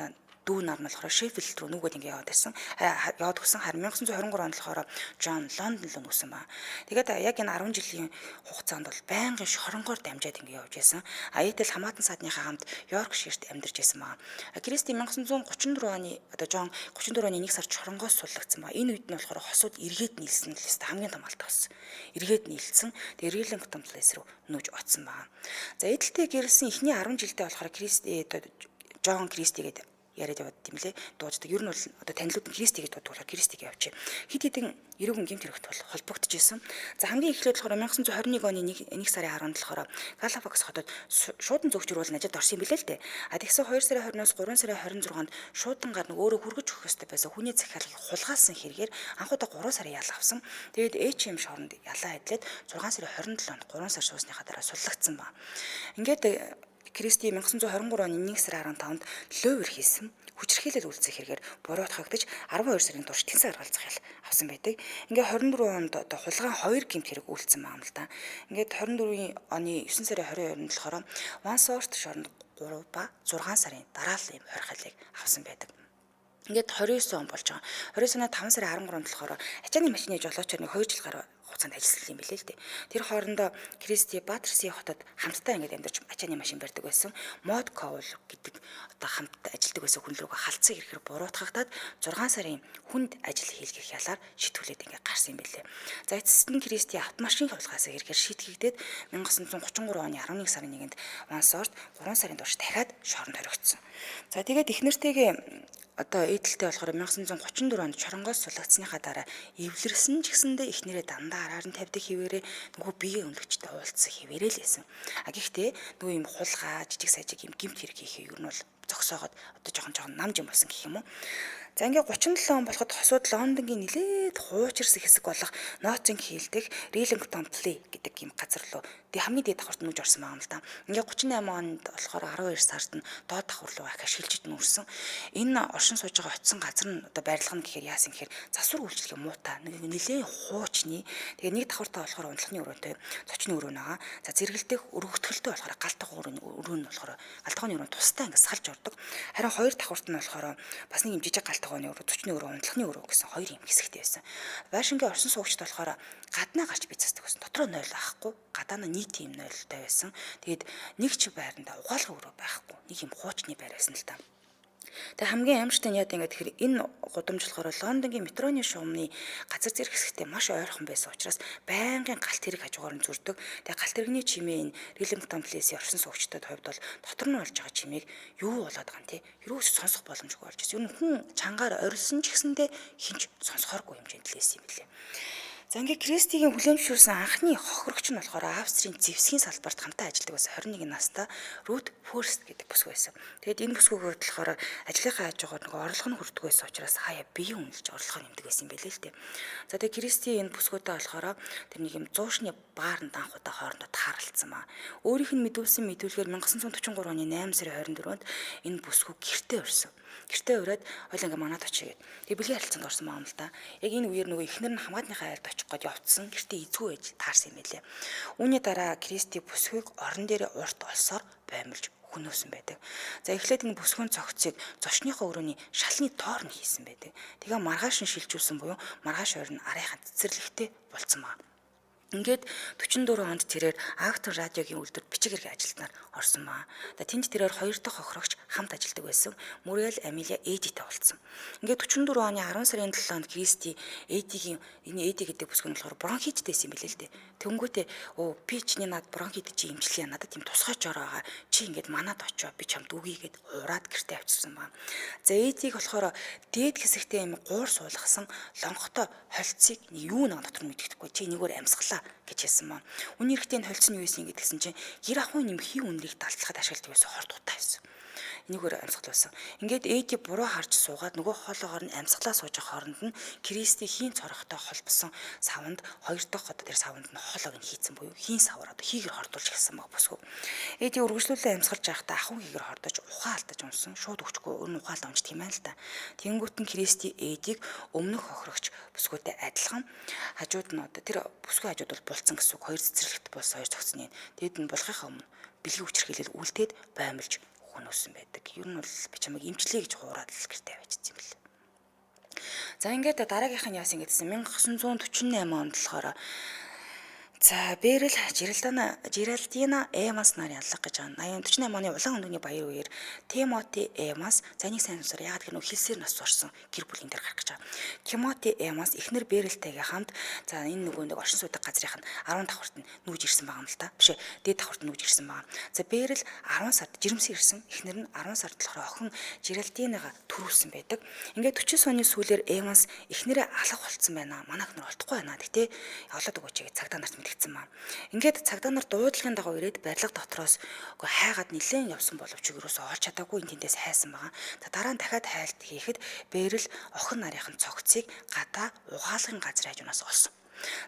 дүү нар нь болохоор Шеффилд руу нүгэл ингэ яваад байсан. Яваад өгсөн 1923 онд болохоор Жон Лондон руу нүсэн ба. Тэгээд яг энэ 10 жилийн хугацаанд бол байнгын шоронгоор дамжаад ингэ явж байсан. Ethel хамаатан саадныхаа хамт Йоркширт амьдарч байсан ба. Кристи 1934 оны одоо Жон 34 оны 1 сард шоронгоос суллагдсан ба. Энэ үед нь болохоор хосууд эргээд нийлсэн л хэвээр хамгийн том алдаа болсон. Эргээд нийлсэн. Тэгээд Риллингтон плейс руу нүүж оцсон ба. За Ethel-тэй гэрэлсэн эхний 10 жилдээ болохоор Кристи Жон Кристи гэдэг яриад яваад тийм лээ. Дууддаг. Ер нь бол одоо танилуд нь Христийг гэж дууддаг. Христийг явуучих. Хид хидэн эрүүг гэмт хэрэгт бол холбогдчихсэн. За хамгийн эхлээд болохоор 1921 оны 1 сарын 10-нд болохоор Галапагос хотод шуудан зөвчрүүлэн ажилд орсон юм билээ л дээ. А тэгсэн 2 сарын 20-оос 3 сарын 26-нд шуудангаар нь өөрөө хүргэж өгөх ёстой байсан хүний захиалал хулгайлсан хэрэгээр анхудаа 3 сарын ял авсан. Тэгээд ээчим шоронд ялаа эдлээд 6 сарын 27-нд 3 сар суусныхаа дараа суллагдсан ба. Ингээд Кристи 1923 оны 1 сарын 15-нд ловер хийсэн. Хүчирхийлэл үйлцэх хэрэгээр буруутгагдаж 12 сарын турш тэнцээ гаргалзах ял авсан байдаг. Ингээд 24 онд одоо хулгайн 2 гэмт хэрэг үйлцсэн байна л да. Ингээд 24 оны 9 сарын 22-нд болохоор Вансорт шоронд 3 ба 6 сарын дараалал юм хорихлыг авсан байдаг. Ингээд 29 он болж байгаа. 29 оны 5 сарын 13-нд болохоор ачааны машины жолоочоор нэг 2 жил гаруй хугацаанд ажилласан юм билээ л дээ. Тэр хоорондоо Кристи Баттерси хотод хамтдаа ингээд амьдарч ачааны машин барьдаг байсан. Мод Коул гэдэг одоо хамтдаа ажилладаг байсан хүн рүүгээ халдсан ирэхээр буруутгагдаад 6 сарын хүнд ажил хийлгэх ялаар шийтгүүлээд ингээд гарсан юм билээ. За эцэст нь Кристи автомашин хулгайсаа ирэхээр шийтгэгдээд 1933 оны 11 сарын 1-нд Вансорт 3 сарын турш дахиад шоронд хоригдсон. За тэгээд их нэртэйгээ одоо эдэлтэй болохоор 1934 онд чоронгоос сулагдсныхаа дараа эвлэрсэн ч гэсэндээ эхнэрээ дандаа араар нь тавьдаг хിവэрээ нөгөө биеийн өнгөлчтэй уулзсан хിവэрээ л байсан. А гэхдээ нөгөө юм хулгай жижиг сажиг юм гимт хэрэг хийх юм бол зогсоогоод одоо жоохон намж юм болсон гэх юм уу. За ингээ 37 он болоход хосууд Лондонгийн нэлээд хуучирсан хэсэг болох Ноттинг Хилл дэх Риллингтон Плей гэдэг юм газар руу хамгийн дээд давхарт нүүж орсон байгаа юм л да. Ингээ 38 онд болохоор 12 сард нь доод давхар руу ахиж шилжиж нүүрсэн. Энэ оршин сууж байгаа очисон газар нь одоо байрлах нь гэхээр яасан гэхээр засвар үйлчлэгээ муутай. Нэг нэлээд хуучны. Тэгээ нэг давхартаа болохоор унтлахны өрөөтэй, цочны өрөө нэгаа. За зэрэгэлдэх өргөтгөлтэй болохоор галтгын өрөө нь болохоор галтгооны өрөө тустай ингээ салж ордог. Харин хоёр давхарт нь болохоор бас нэг юм жижиг галтгооны өрөө, цочны өрөө, унтлахны өрөө гэсэн хоёр юм хэсэгтэй байсан. Вашингийн оршин суугчд болохоор гаднаа гарч бицэсдэг байсан. Дотроо 0 байхгүй. Гадаа нь нийт юм 0-тай байсан. Тэгээд нэг ч байранда угаалгын өрөө байхгүй. Нэг юм хуучны байр байсан л та. Тэгээ хамгийн аимшигтай нь яа гэдэг тэгэхээр энэ гудамжлахоор Лондонгийн метроны шугамны газар зэрэг хэсэгтээ маш ойрхон байсан учраас байнгын галт хэрэг хажуугаар нь зүрдэг. Тэгээ галт хэрэгний чимээ энэ Риллингтон Плейсийн оршин суугчдад хувьд бол дотор нь болж байгаа чимээг юу болоод байгаа юм те юус сонсох боломжгүй болж байна. Ер нь хүн чангаар орилсон ч гэсэндээ хинч сонсохооргүй хэмжээнд лээсэн юм билээ. За ингээ Кристигийн хүлээмжшүүлсэн анхны хохирогч нь болохоор Австрийн зэвсгийн салбарт хамтаа ажилладаг байсан 21 настай Рут Форст гэдэг бүсгүй байсан. Тэгэд энэ бүсгүйгээр болохоор ажлынхаа хажуугаар нөгөө орлого нь хүрдэг байсан учраас хаяа биеийн үнэлж орлогоо нэмдэг байсан юм байлээ л дээ. За тэгээ Кристи энэ бүсгүйтэй болохоор тэр нэг юм зуушны баарнд анхудаа хоорондоо тааралцсан маа. Өөрийнх нь мэдүүлсэн мэдүүлгээр 1943 оны 8 сарын 24-нд энэ бүсгүй гэртээ урьсан. Гэртээ ураад хоёул ингээ манад очигээд тэг бэлгийн харилцаанд орсон маа юм л да. Яг энэ үеэр нөгөө эхнэр нь хамгаатныхаа айлд очих гээд явцсан. Гэртээ эзгүй байж таарсан юм байлээ. Үүний дараа Кристи бүсгүйг орон дээр урт олсоор баймилж хөнөөсөн байдаг. За эхлээд энэ бүсгүйн цогцыг зочныхоо өрөөний шалны тоор нь хийсэн байдаг. Тэгээ маргааш нь шилжүүлсэн буюу маргааш ойр нь арайхан цэцэрлэгтэй болцсон маа. Ингээд 44 онд тэрээр Актон радиогийн үйлдвэрт бичиг хэрэг ажилтнаар орсон маа. Тэнд тэрээр хоёр дахь хохирогч хамт ажилладаг байсан. Мөрэл Амилия Эдитэй болцсон. Ингээд 44 оны 10 сарын 7-нд Кристи Эдигийн энэ Эди гэдэг бүсгүй нь болохоор бронхиттэйсэн юм билээ л дээ. Тэнгүүтээ би чиний над бронхит чи имжлээ надад тийм тусгай жороо байгаа. Чи ингээд манад очоо би чамд үгийгээд ураад гэртээ авчирсан маа. За Эдиг болохоор дээд хэсэгтээ юм гуур суулгасан лонготой холцыг юу нэг дотор нь мэддэхгүй чи нэгөр амьсгалаа гэж хэлсэн маа. Үний хэрэгтээ нь холцсон юу байсан гэдгсэн чинь гэр ахуй нэмхий үнэрийг далдлахад ашигладаг байсан хордготой байсан. Энийгээр амьсгал байсан. Ингээд Эди буруу харж суугаад нөгөө хоолоогоор нь амьсгалаа сууж байгаа хооронд нь Кристи хийн цорохтой холбосон савнд хоёр дахь одоо тэр савнд нь хоолойг нь хийцэн буюу хийн савар одоо хийгэр хордуулж гисэн байгаа бүсгүй. Эди үргэлжлүүлээ амьсгалж байхдаа ахуй хийгэр хордож ухаан алдаж унсан. Шууд өгчгүй өн ухаалд унж тийм ээ л да. Тэнгүүт нь Кристи Эдиг өмнөх хохирогч бүсгүйтэй адилхан хажууд нь одоо тэр бүсгүй хажууд бол булцсан гэсэн үг. Хоёр цэцэрлэгт болсон хоёр цогцны. Тэгэд нь болохынхаа өмнө бэлгийн хүчрхийлэл үлдээд баймилж хөнөөсөн байдаг. Ер нь бол би чамайг имчлээ гэж хуураад л гэртээ байжсэн юм бэл. За ингээд дараагийнх нь яасан гэдсэн 1948 онд болохоор За Берл Жеральдина Эмас нарын аллах гэж байгаа. 48 оны улаан өндөгний баяр үеэр Тимоти Эмас занийг сайн сонсоор яагаад гэвэл хилсээр нас орсон гэр бүлийн дээр гарах гэж байгаа. Тимоти Эмас эхнэр Берлтэйгээ хамт за энэ нөгөө нэг оршин суудаг газрынх нь 10 давхурт нь нүүж ирсэн байгаа юм л та. Биш ээ, дээд давхурт нь нүүж ирсэн байгаа. За Берл 10 сард жирэмсэн ирсэн. Эхнэр нь 10 сард болохоор охин Жеральдинагаа төрүүлсэн байдаг. Ингээд 40 сууны сүүлээр Эмас эхнэрээ алах болцсон байна. Манай эхнэр олдохгүй байна. Гэтэ олоод өгөөч гэж цагдаа нарт мэдгдсэн маа. Ингээд цагдаа нар дуудлагын дагуу ирээд барилга дотроос үгүй хайгаад нэлээд явсан боловч юурээс олж чадаагүй энэ тэндээс хайсан байгаа. За дараа нь дахиад хайлт хийхэд Берл охин нарийнхан цогцыг гадаа угаалгын газар хажуунаас олсон.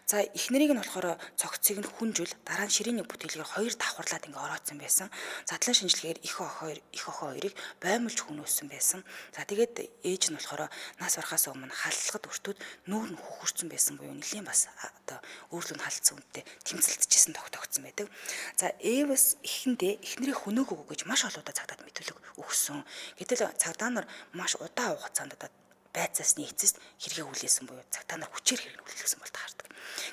За эхнэрийг нь болохоор цогцыг нь хүнжил дараа нь ширээний бүтээлгээр хоёр давхарлаад ингээ ороодсон байсан. Задлан шинжилгээгээр их охин хоёрыг баймалж хүнөөсөн байсан. За тэгээд ээж нь болохоор нас барахаас өмнө халдлагад өртөд нүүр нь хөхөрцөн байсан буюу нэлийн бас одоо өөрлөнд халдсан үнэтэй тэмцэлдчихсэн тогтогдсон байдаг. За Эвэс эхэндээ эхнэрээ хөнөөгөө гэж маш олоодаа цагдаад мэдүүлэг өгсөн. Гэтэл цагдаа нар маш удаан хугацаанд одоо байцаасны эцэст хэрэгээ хүлээсэн буюу цагдаа нар хүчээр хэрэг хүлээсэн бол таардаг.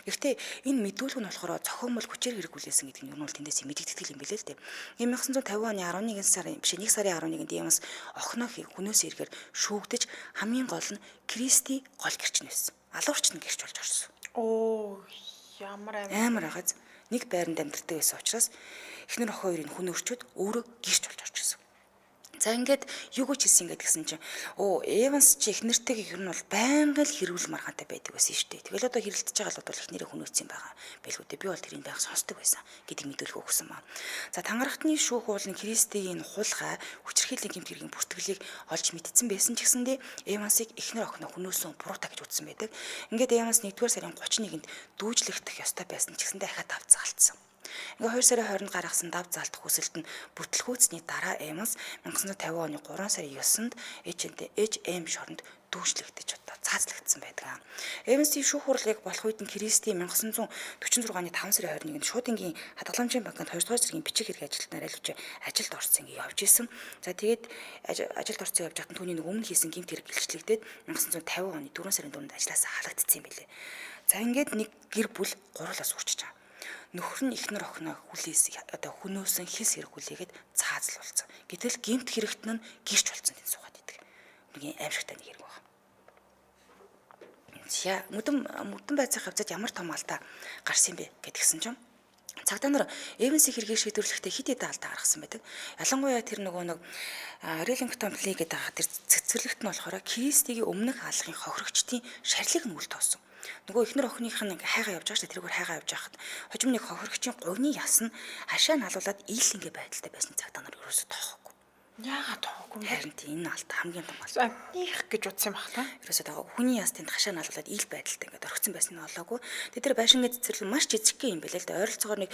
Гэхдээ энэ мэдүүлэг нь болохоор зохиомол хүчээр хэрэг хүлээсэн гэдэг нь юу нь бол тэндээс мэдэгддэг юм билээ л дээ. 1950 оны 11 сарын биш 1 сарын 11-нд Ямас охиноо хүнөөс эргээр шүүгдэж хамгийн гол нь Кристи гол гэрчин байсан. Алуурч нь гэрч болж орсон. Оо ямар амар агааз нэг байранд амьдардаг байсан учраас эхнэр охин хоёрын хүнөөрчүүд өөрөө гэрч болж орж ирсэн. За ингээд юу гэж хэлсэн ингээд гэсэн чинь Эванс чи эхнэртэйг ер нь бол байнга л хэрүүл маргаантай байдаг байсан шүү дээ. Тэгэл одоо хэрэлдэж байгаа л бол эхнэрээ хүнөөцсөн байгаа байлгүй дээ. Би бол тэрийг байнга сонсдог байсан гэдэг мэдүүлэг өгсөн маа. За тангарахтны шүүх уулын Кристигийн хулгай хүчирхийллийн гэмт хэргийн бүртгэлийг олж мэдсэн байсан ч гэсэндээ Эвансыг эхнэр охиноо хүнөөсөн буруутай гэж үзсэн байдаг. Ингээд Эванс 1-р сарын 31-нд дүүжлэгдэх ёстой байсан ч гэсэндээ ахаа давцсан алдсан. Ингээ 2 сарын 20-нд гаргасан дав залтах хүсэлт нь бүртлгүүцний дараа Эмс 1950 оны 3 сарын 9-нд HM шоронд дүүжлэгдэж одоо цаазлагдсан байдаг. Эмсийн шүүх хурлыг болох үед нь Кристи 1946 оны 5 сарын 21-нд Шуудингийн хадгаламжийн банкнд 2 дугаар зэргийн бичиг хэрэг ажилтнаар айлгаж ажилд орсон ингээ явж исэн. За тэгээд ажилд орсон явж хатан түүний нэг өмнө хийсэн гэмт хэрэг илчлэгдээд 1950 оны 4 сарын 4-нд ажлаасаа халагдсан юм билээ. За ингээд нэг гэр бүл гурлаас үрчиж байгаа. Нөхөр нь эхнэр охиноо одоо хүнөөсөн хис хэрэг хүлээгээд цаазл болсон. Гэтэл гэмт хэрэгтэн нь гэрч болсон тийм суугаад идэг. Нэг аимшигтай нэг хэрэг байна. За мөдөн байцаа хавцад ямар том алдаа гарсан бэ гэдгсэн чинь цагдаа нар Эвенсийн хэргийг шийдвэрлэхдээ хэд хэдэн алдаа гаргасан байдаг. Ялангуяа тэр нэг Релингтон плей гэдэг тэр цэцэрлэгт нь болохоор Кристигийн өмнөх хаалгын хохирогчдын шарилыг нь үл тоосон. Нөгөө эхнэр охиных нь хайгаа явж байгаа шүү дээ. Тэргээр хайгаа явж байхад хожим нэг хохирогчийн говьны яс нь хашаа нь халуулаад ил ингээ байдалтай байсан цагдаа нар ерөөсөө тоохгүй. яагаад тоохгүй юм бэ? Харин тийм энэ алт хамгийн том алт. Амных гэж утсан юм байна. Ерөөсөө таа хүний яс тэнд хашаа нь халуулаад ил байдалтай ингээ орхисон байсан нь олоогүй. Тэр байшингийн цэцэрлэг маш жижиг юм байна л да. Ойролцоогоор нэг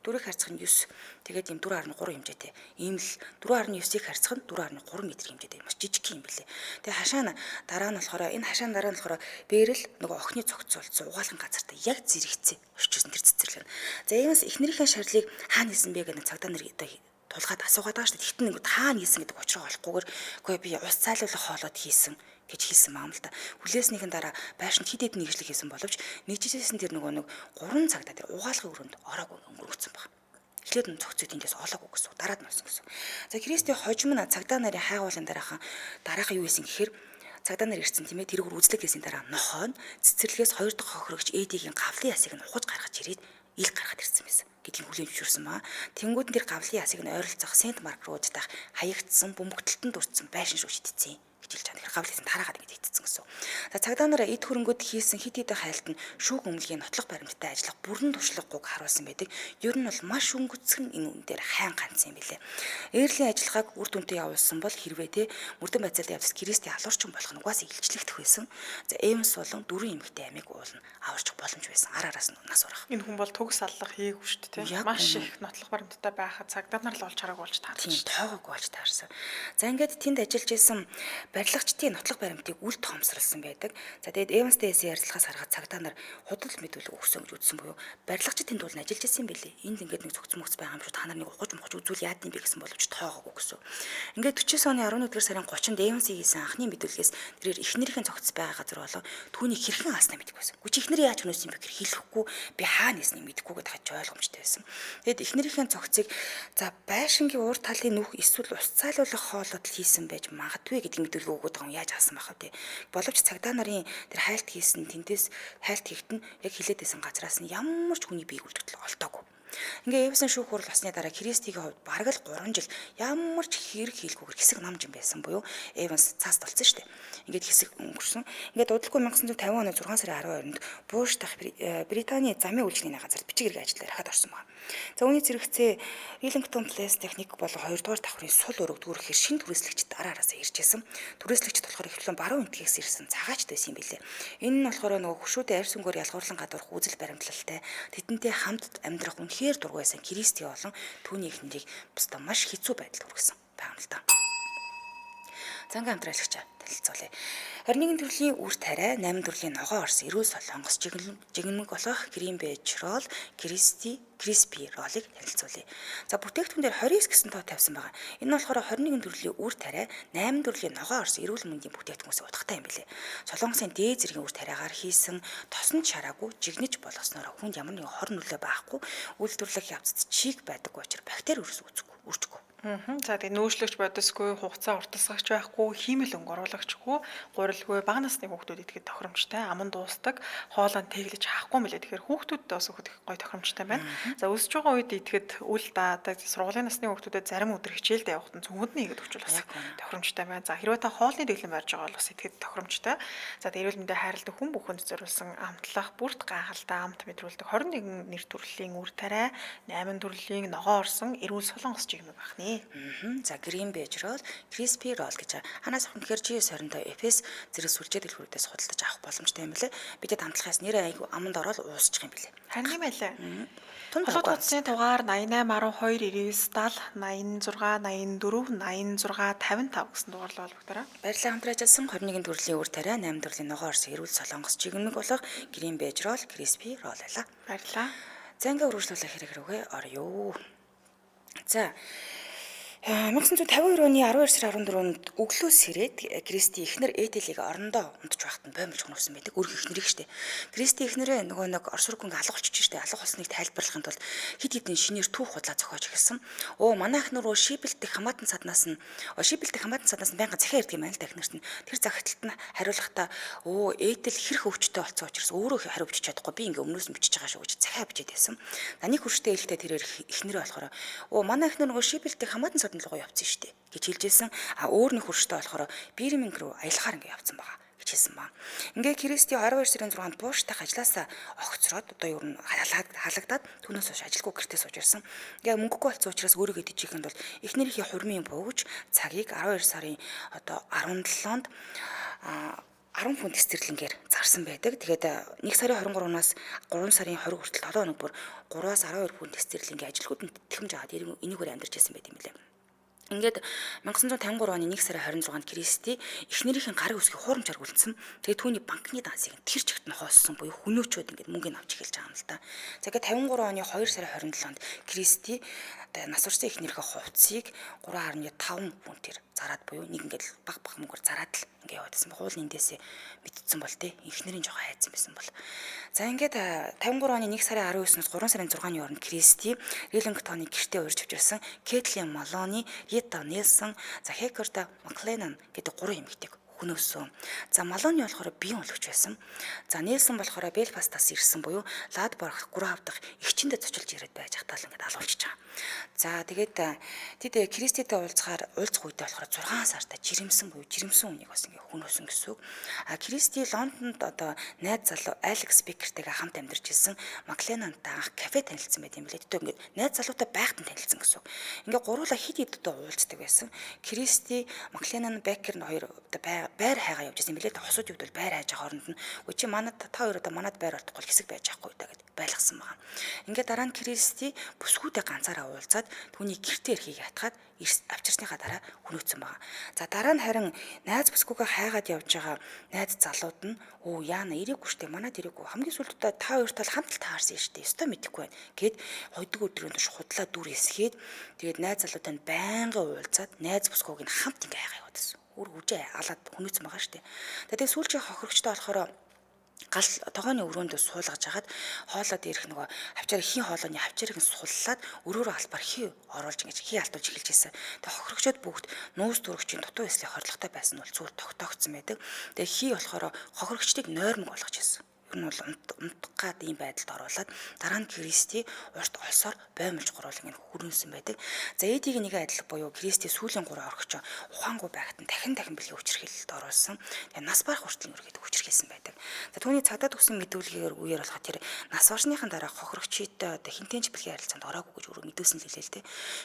4 харьцах нь 9. Тэгээд ийм 4.3 хэмжээтэй. Ийм л 4.9-ийг харьцах нь 4.3 м хэмжээтэй. Маш жижиг юм билээ. Тэгээд хашаа нь дараа нь болохоор энэ хашаа дараа нь болохоор Берл нөгөө охины цогц болсон угаалгын газартаа яг зэрэгцээ орчижсэн тэр цэцэрлэг. За иймээс эхнэрийнхээ шарлыг хаана хийсэн бэ гэдэг цагдаа нар одоо тулгаад асуугаад байгаа шүү дээ. Тэгтэн нэг таана хийсэн гэдэг учраа олохгүйгээр үгүй би ус цайлуулах хоолойд хийсэн гэж хэлсэн маам л та. Хүлээснийхэн дараа байшинд хэд хэдэн нэгжлэг хийсэн боловч нэгжижсэн тэр нөгөө нэг 3 цагтаа тэр угаалгын өрөөнд ороогүй өнгөрөөцсөн баг. Эхлээд нь цогцоо тэндээс олоогүй гэсэн. Дараад нь олсон гэсэн. За Кристи хожим нь цагдаа нарын хайгуулын дараахан юу хийсэн гэхээр цагдаа нар ирсэн тийм ээ тэргээр үзлэг хийсэн дараа нохоо нь цэцэрлэгээс 2 дахь хохирогч Эдигийн гавлын ясыг нь ухаж гаргаж ирээд ил гаргаад ирсэн байсан гэдгийг хүлээн зөвшөөрсөн маа. Тэнгүүд нь тэр гавлын ясыг нь ойролцоох Сент Марк руу дах хаягдсан бөмбөгтөлтөнд дурдсан байшин шүү шидсэн гэж хэлж байгаа. Гавлын тараагаад ингэж ийдсэн гэсэн. За цагдаа нараа эд хөрөнгөд хийсэн хит хитэн хайлт нь шүүх өмлөгийн нотлох баримттай ажиллах бүрэн туршлагыг харуулсан байдаг. Ер нь бол маш өнгөцгөн энэ үн дээр хайн ганц юм билээ. Эрлийн ажиллагааг үр дүнтэй явуулсан бол хэрвээ те мөрдөн байцаалд явсан Кристи алуурчин болох нь угаасаа илчлэгдэх байсан. За Эмс болон 4 эмэгтэй амиг уулна аварчих боломж байсан. Араас нь нас урах. Энэ хүн бол төгс аллах хийгээгүй шүү дээ. Маш их нотлох баримттай байхад цагдаа нар л олж хараагүй болж таарсан. Тийм тоогоогүй болж таарсан. За ингээд тэнд ажиллаж исэн барилгачдын нотлох баримтыг үл тоомсорлсон байдаг. За тэгээд Evans Days-ийн ярилцлагаас харахад цагдаа нар худал мэдүүлэг өгсөн гэж үзсэн буюу барилгачид тэнд бол ажиллаж ирсэн билээ. Энд ингээд нэг цогц мөгц байгаа юм шүү. Та нар нэг ухаж мохож үзүүл яад юм бэ гэсэн боловч тоогоогүй гэсэн. Ингээд 49 оны 11-р сарын 30-нд Evans-ийн хийсэн анхны мэдүүлгээс тэрээр эхнэрийн цогц байгаа газар болоо түүний хэрхэн алснаа мэдгүй байсан. Гүч эхнэр яаж хөнөөс юм бэ гэхээр хэлэхгүй би хаана нэснийг мэдэхгүй гэдээ хаж ойлгомжтой байсан. Тэгэд эхнэрийн цогцыг за байшингийн уур талын нүх эсвэл ус цайлуулах хоолойд хийсэн байж магадгүй гэдэг мэдүүлэг өгөөд байгаа юм яаж хаасан бахав те. Боловч цагдаа нарын тэр хайлт хийсэн тэндээс хайлт хийхэд нь яг хилээд байсан газраас нь ямар ч хүний биеийг үлдэгдэл олтоогүй. Ингээ Эвсэн шүүх хурал болсны дараа Кристигийн хувьд бараг л 3 жил ямар ч хэрэг хийлгүйгээр хэсэг намж юм байсан буюу Эванс цаас толцсон шүү дээ. Ингээд хэсэг өнгөрсөн. Ингээд удалгүй 1950 оны 6 сарын 12-нд Буш дахь Британий замын үйлчлийн газарт бичиг хэрэг ажиллаар дахиад орсон байна. За үүний зэрэгцээ Wellington Place техник болон 2 дугаар давхрын сул өрөг дүүрэхээр шин түрээслэгч араасаа ирж байсан. Түрээслэгчд болохоор ихлэн баруун энтгээс ирсэн цагаач байсан юм билээ. Энэ нь болохоор нөгөө хөшөөтэй арьс өнгөөр ялгуурлан гадуурх үзэл баримтлалтай тэдэнтэй хамт амьдрах үнэхээр дургүй байсан Кристи болон түүний эхнэрийг бусдаа маш хэцүү байдалд хүргэсэн байгаа юм л да. Занга хамтраалагч танилцуулъя. 21 төрлийн үр тариа, 8 төрлийн ногоон орс, эрүүл солонгос, жигнэмэг болох Green Bay рол, Crispy ролыг танилцуулъя. За бүтээгдэхүүн дээр 29 гэсэн тоо тавьсан байгаа. Энэ нь болохоор 21 төрлийн үр тариа, 8 төрлийн ногоон орс, эрүүл мэндийн бүтээгдэхүүнээс утгатай юм билээ. Солонгосын дээд зэргийн үр тариагаар хийсэн тосон шараагүй жигнэж болгосноор хүнд ямар нэгэн хор нөлөө байхгүй, үйлдвэрлэх явцад чиг байдаггүй учраас бактери үржихгүй. За тэгээ нөөцлөгч бодисгүй, хугацаа уртасгагч байхгүй, хиймэл өнгө оруулагчгүй, гурилгүй, бага насны хүүхдүүд идэхэд тохиромжтой, аман дуустдаг, хоолойн тэглэж хаахгүй мэлээ. Тэгэхээр хүүхдүүдэд бас их гоё тохиромжтой байна. За өсөж байгаа үед идэхэд үл даадаг, сургуулийн насны хүүхдүүдэд зарим өдөр хичээлдээ явахад цүнхэнд нь игээд өгчүүл бас тохиромжтой байна. За хэрвээ та хоолны дэглэм барьж байгаа бол бас идэхэд тохиромжтой. За эрүүл мэндэ хайрладаг хүн бүхэнд зориулсан амтлах, бүрт гайхалтай амт мэдрүүлдэг 21 нэр төрлийн үр тариа, 8 төрлийн ногоон орсон, эрүүл солонгос жигмэг бахны. За Green Bay рол, Crispy рол гэж ханаас охин тэгэхээр G20 Эфес зэрэг сүлжээ дэлгүүрүүдээс худалдаж авах боломжтой юм билээ. Бидэд хамтлагаас нэр айгу аманд ороод уусчих юм билээ. Харин юм байлаа. Холбоо утасны дугаар 88 12 99 70 86 84 86 55 гэсэн дугаарлал бүгдээрээ. Баярлалаа хамтран ажилласан 21 төрлийн үр тариа, 8 төрлийн ногоон орс, эрүүл солонгос жигнэмэг болох Green Bay рол, Crispy рол байлаа. Баярлалаа. За ингээ үргэлжлүүлэх хэрэг рүүгээ орё. За 1952 оны 12 сарын 14-нд өглөөс ирээд Кристи эхнэр Этелийг орондоо унтж байхад нь бомбилж хөнөөсөн байдаг. Өрх эхнэрийг штэ. Кристи эхнэрээ нөгөө нэг орос руу ингээ алга болчих штэ. Алга болсныг тайлбарлахын тулд хид хидэн шинээр түүх худлаа зохиож эхэлсэн. Манай эхнэр рүү шибэлтэх хамаатан саднаас нь байнга захиа ирдэг юм байна л да эхнэрт нь. Тэр захиалтад нь хариулахдаа Этел хэрэг өвчтөй болсон учраас өөрөө хариу бичиж чадахгүй би ингээ өмнөөс нь бичиж байгаа шүү гэж захиа бичээд байсан. Нэг хүрштэй ээлтэй тэрээр эхнэрээ болохоор манай эхнэр нөгөө шибэлтэх хамаатан руу явцсан шүү дээ гэж хэлжсэн. Өөр нэг хүрштэй болохоор Бирминг руу аялахаар ингээ явцсан байгаа гэж хэлсэн ба. Ингээ Кристи 22 сарын 6-нд Буштах ажилласаа огцроод одоо юу н халагдаад түүнээс хойш ажилгүй гэртээ сууж ирсэн. Ингээ мөнгөгүй болсон учраас өөрийгөө дижигэнд бол эхнэрийнхээ хурмын бууж цагийг 12 сарын одоо 17-нд 10 фунт стерлингээр зарсан байдаг. Тэгээд 1 сарын 23-наас 3 сарын 20 хүртэл 7 хоног бүр 3-аас 12 фунт стерлингийн ажилгүйд нь тэтгэмж аваад энийгээр амьдарч байсан байт юм лээ. Ингээд 1953 оны 1 сарын 26-нд Кристи эхнэрийн гарын үсгийг хуурамчаар үлдсэн. Тэгээд түүний банкны дансыг тэр чигт нь хооссон буюу хүнөөчөөд ингээд мөнгөний авч эхэлж байгаа юм л та. За ингээд 53 оны 2 сарын 27-нд Кристи нас урсан эхнэрийнхээ хувцсыг 3.5 фунтээр зараад буюу нэг ингээд баг мөнгөөр зараад л ингээд яваадсэн. Хууль эндээсээ мэдсэн бол тэ эхнэрийн жоо хайцсан байсан бол. За ингээд 53 оны 1 сарын 19-ноос 3 сарын 6-ны хооронд Кристи Wellington-ы гэртээ урьж авчирсан Кэтлин Малони, Рита Нельсон, за Хекерта Макленан гэдэг 3 эмэгтэйг хөнөөсөн. За Малони болохоор биеийн өлөгч байсан. За Нельсон болохоор Белфастаас ирсэн буюу Ладборх гурав авдах эгчиндээ зочилж ирээд байж хатаал ингээд алуулчих чаа. За тэгээд тэд Криститэй уулзах үедээ болохоор 6 сартаа жирэмсэн үнийг бас ингээд хөнөөсөн гэсэн үг. Кристи Лондонд одоо найз залуу Алекс Бекертэйгээ хамт амьдарч ирсэн. Макленантай анх кафе танилцсан байт юм билээ. Тэд ингээд найз залуутай байхад нь танилцсан гэсэн үг. Ингээд гуруула хид одоо уулздаг байсан. Кристи, Макленан, Бекер нь хоёр одоо байр хайгаа явж байсан юм билээ. Хосууд юу бол байр хайж байгаа хооронд нь үгүй чи манад та хоёр одоо манад байр ордохгүй хэсэг байж байхгүй даа гэд байлгасан байгаа. Ингээд дараа нь Кристи бүсгүүдээ ганцаараа уулзаад түүний гэртээ эрхийг ятгаад авчирсныхаа дараа хүнөөцсөн байгаа. За дараа нь харин найз бүсгүйгээ хайгаад явж байгаа найз залууд нь оо яана ирээгүй штэ манад ирээгүй хамгийн сүүлд та хоёртаа хамт л таарсан штэ өстой мэдэхгүй байна гэд хойдог өдрөнд худлаа дүр эсгээд тэгээд найз залуутай байнгын уулзаад найз бүсгүйг нь хамт ингээ хайгаа яваад байсан. Үр хүжээ алаад хүнөөцсөн байгаа штэ. Тэгээд сүүлчийн хохирогчтой болохоор гал тогооны өрөөнд суулгаж хагаад хоолоод ирэх нөгөө хавчаар хийн хоолойны хавчаарыг нь суллаад өрөөрөө албаар хий оруулж ингэж хий алдуулж эхэлж байсан. Тэгээ хохирогчдод бүгд нуус дүрэгчийн дутуу эслийн хордлоготой байсан бол зүгээр тогтоогдсон байдаг. Тэгээ хий болохоор хохирогчдыг нойрмог болгож байсан. Ер нь бол унтах гад ийм байдалд оруулаад дараа нь Кристи урт олсоор боомлж гуруулан ингэ хүрнэсэн байдаг. За эдийг нэг адил буюу Кристи сүүлийн 3 орогч ухаангүй байхад нь дахин бэлгийн хүчирхийлэлд оруулсан. Тэгээ нас барах хүртэл ерөөд хүчирхийлсэн байдаг. За түүний цагдаад өгсөн мэдүүлгээр үеэр болохоор тэр нас барсныхаа дараа хохирогчтой одоо хинтэнч бэлгийн харилцаанд ороогүй гэж өөрөө мэдүүлсэн л хэлээ л дээ.